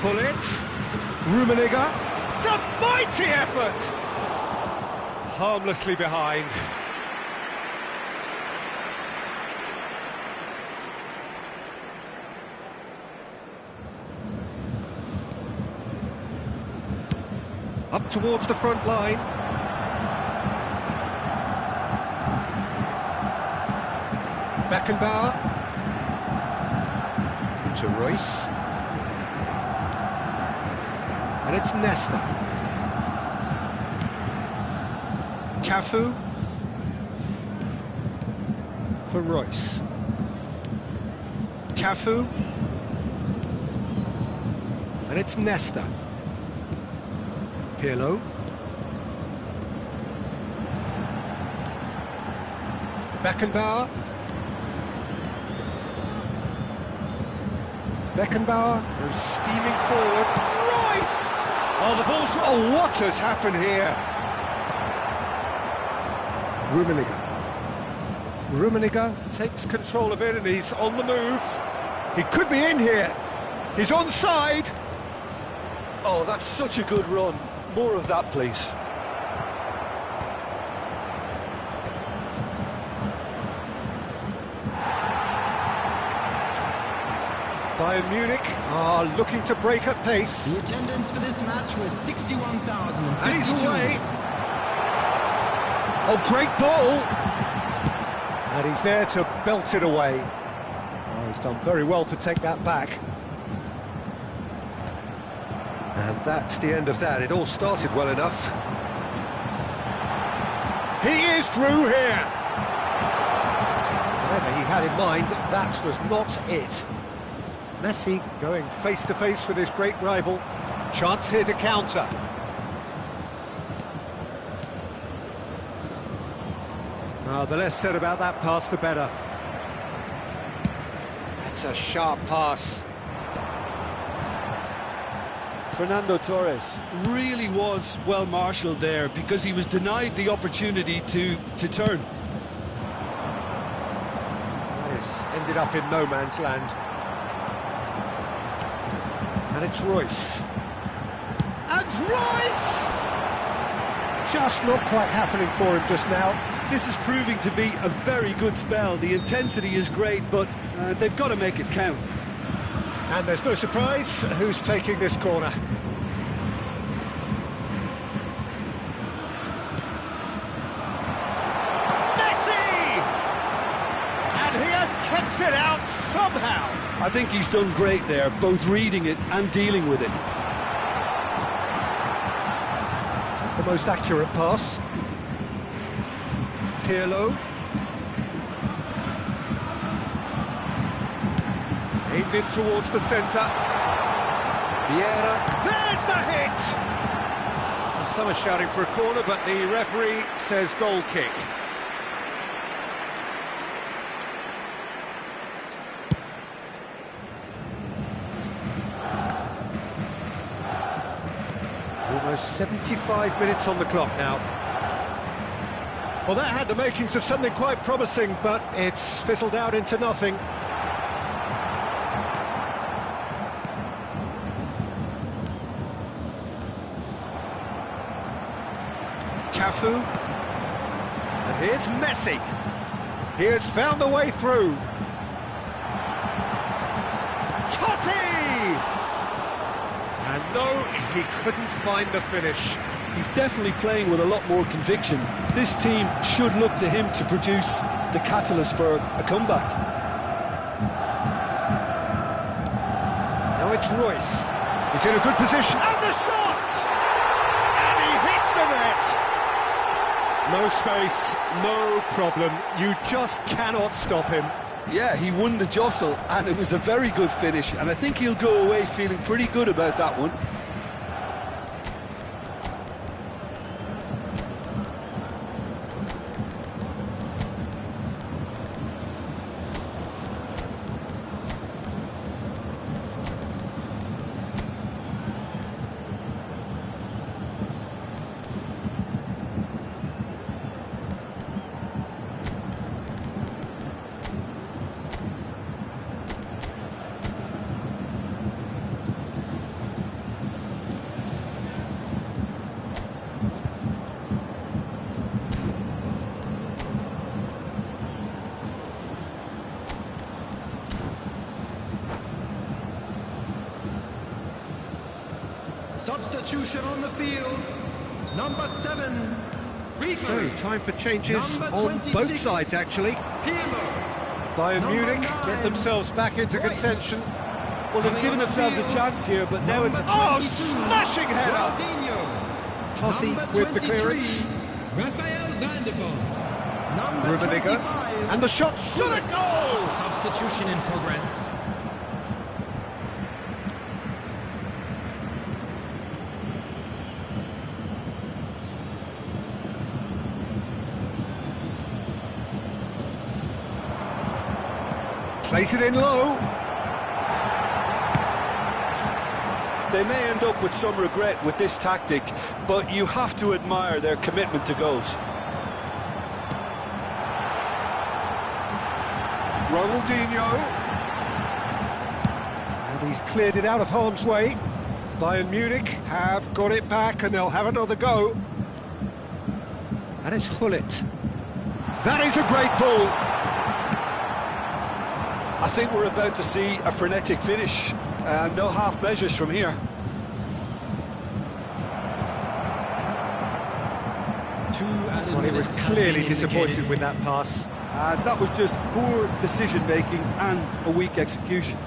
Pullet. Rummenigge. It's a mighty effort! Harmlessly behind. Up towards the front line. Beckenbauer. To Royce. And it's Nesta. Cafu. For Royce. Cafu. And it's Nesta. Pirlo. Beckenbauer. Beckenbauer goes steaming forward. Royce! Oh, the ball's... Oh, what has happened here? Rummenigge takes control of it and he's on the move. He could be in here. He's onside. Oh, that's such a good run. More of that, please. Bayern Munich are looking to break at pace. The attendance for this match was 61,000. And he's away. Oh, great ball. And he's there to belt it away. Oh, he's done very well to take that back. And that's the end of that. It all started well enough. He is through here. Whatever he had in mind, that was not it. Messi going face-to-face with his great rival. Chance here to counter. The less said about that pass, the better. That's a sharp pass. Fernando Torres really was well marshalled there because he was denied the opportunity to turn. This ended up in no man's land. And it's Royce. And Royce! Just not quite happening for him just now. This is proving to be a very good spell. The intensity is great, but they've got to make it count. And there's no surprise who's taking this corner. Messi! And he has kept it out somehow. I think he's done great there, both reading it and dealing with it. The most accurate pass. Pirlo. Aimed it towards the centre. Vieira. There's the hit! Well, some are shouting for a corner, but the referee says goal kick. Almost 75 minutes on the clock now. Well, that had the makings of something quite promising, but it's fizzled out into nothing. Cafu. And here's Messi. He has found the way through. Totti! And no, he couldn't find the finish. He's definitely playing with a lot more conviction. This team should look to him to produce the catalyst for a comeback. Now it's Royce. He's in a good position. And the shot! And he hits the net! No space, no problem. You just cannot stop him. Yeah, he won the jostle, and it was a very good finish, and I think he'll go away feeling pretty good about that one. Substitution on the field. Number 7. So, time for changes on both sides, actually. Pirlo. Bayern Munich 9. get themselves back into Royce. contention. Well, they've given themselves a chance here, but now it's... Oh, smashing header! Ronaldinho. Totti Number with the 23, clearance. Raphael van der Vaart. Number Rummenigge. 25. And the shot should have goal! Substitution in progress. Place it in low. They may end up with some regret with this tactic, but you have to admire their commitment to goals. Ronaldinho. And he's cleared it out of harm's way. Bayern Munich have got it back and they'll have another go. And it's Hullet. That is a great ball. I think we're about to see a frenetic finish. No half measures from here. Well, he was clearly disappointed with that pass. That was just poor decision-making and a weak execution.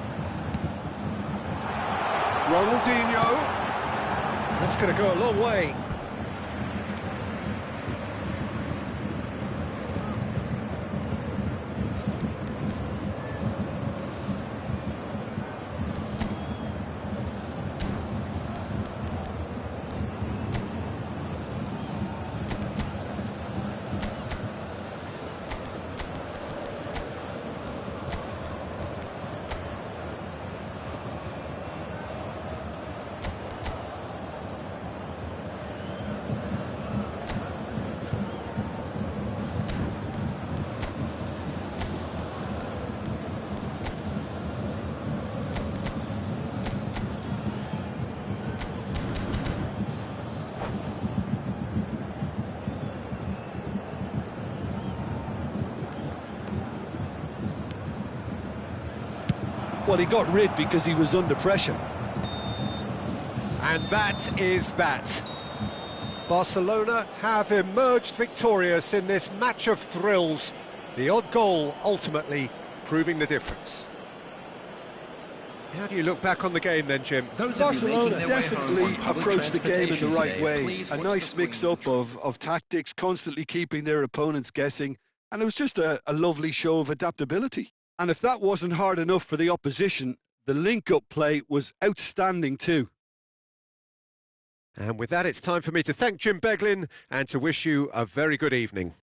Ronaldinho. That's going to go a long way. Well, he got rid because he was under pressure. And that is that. Barcelona have emerged victorious in this match of thrills. The odd goal ultimately proving the difference. How do you look back on the game then, Jim? Barcelona definitely approached the game in the right way. A nice mix-up of tactics, constantly keeping their opponents guessing. And it was just a lovely show of adaptability. And if that wasn't hard enough for the opposition, the link-up play was outstanding too. And with that, it's time for me to thank Jim Beglin and to wish you a very good evening.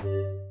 you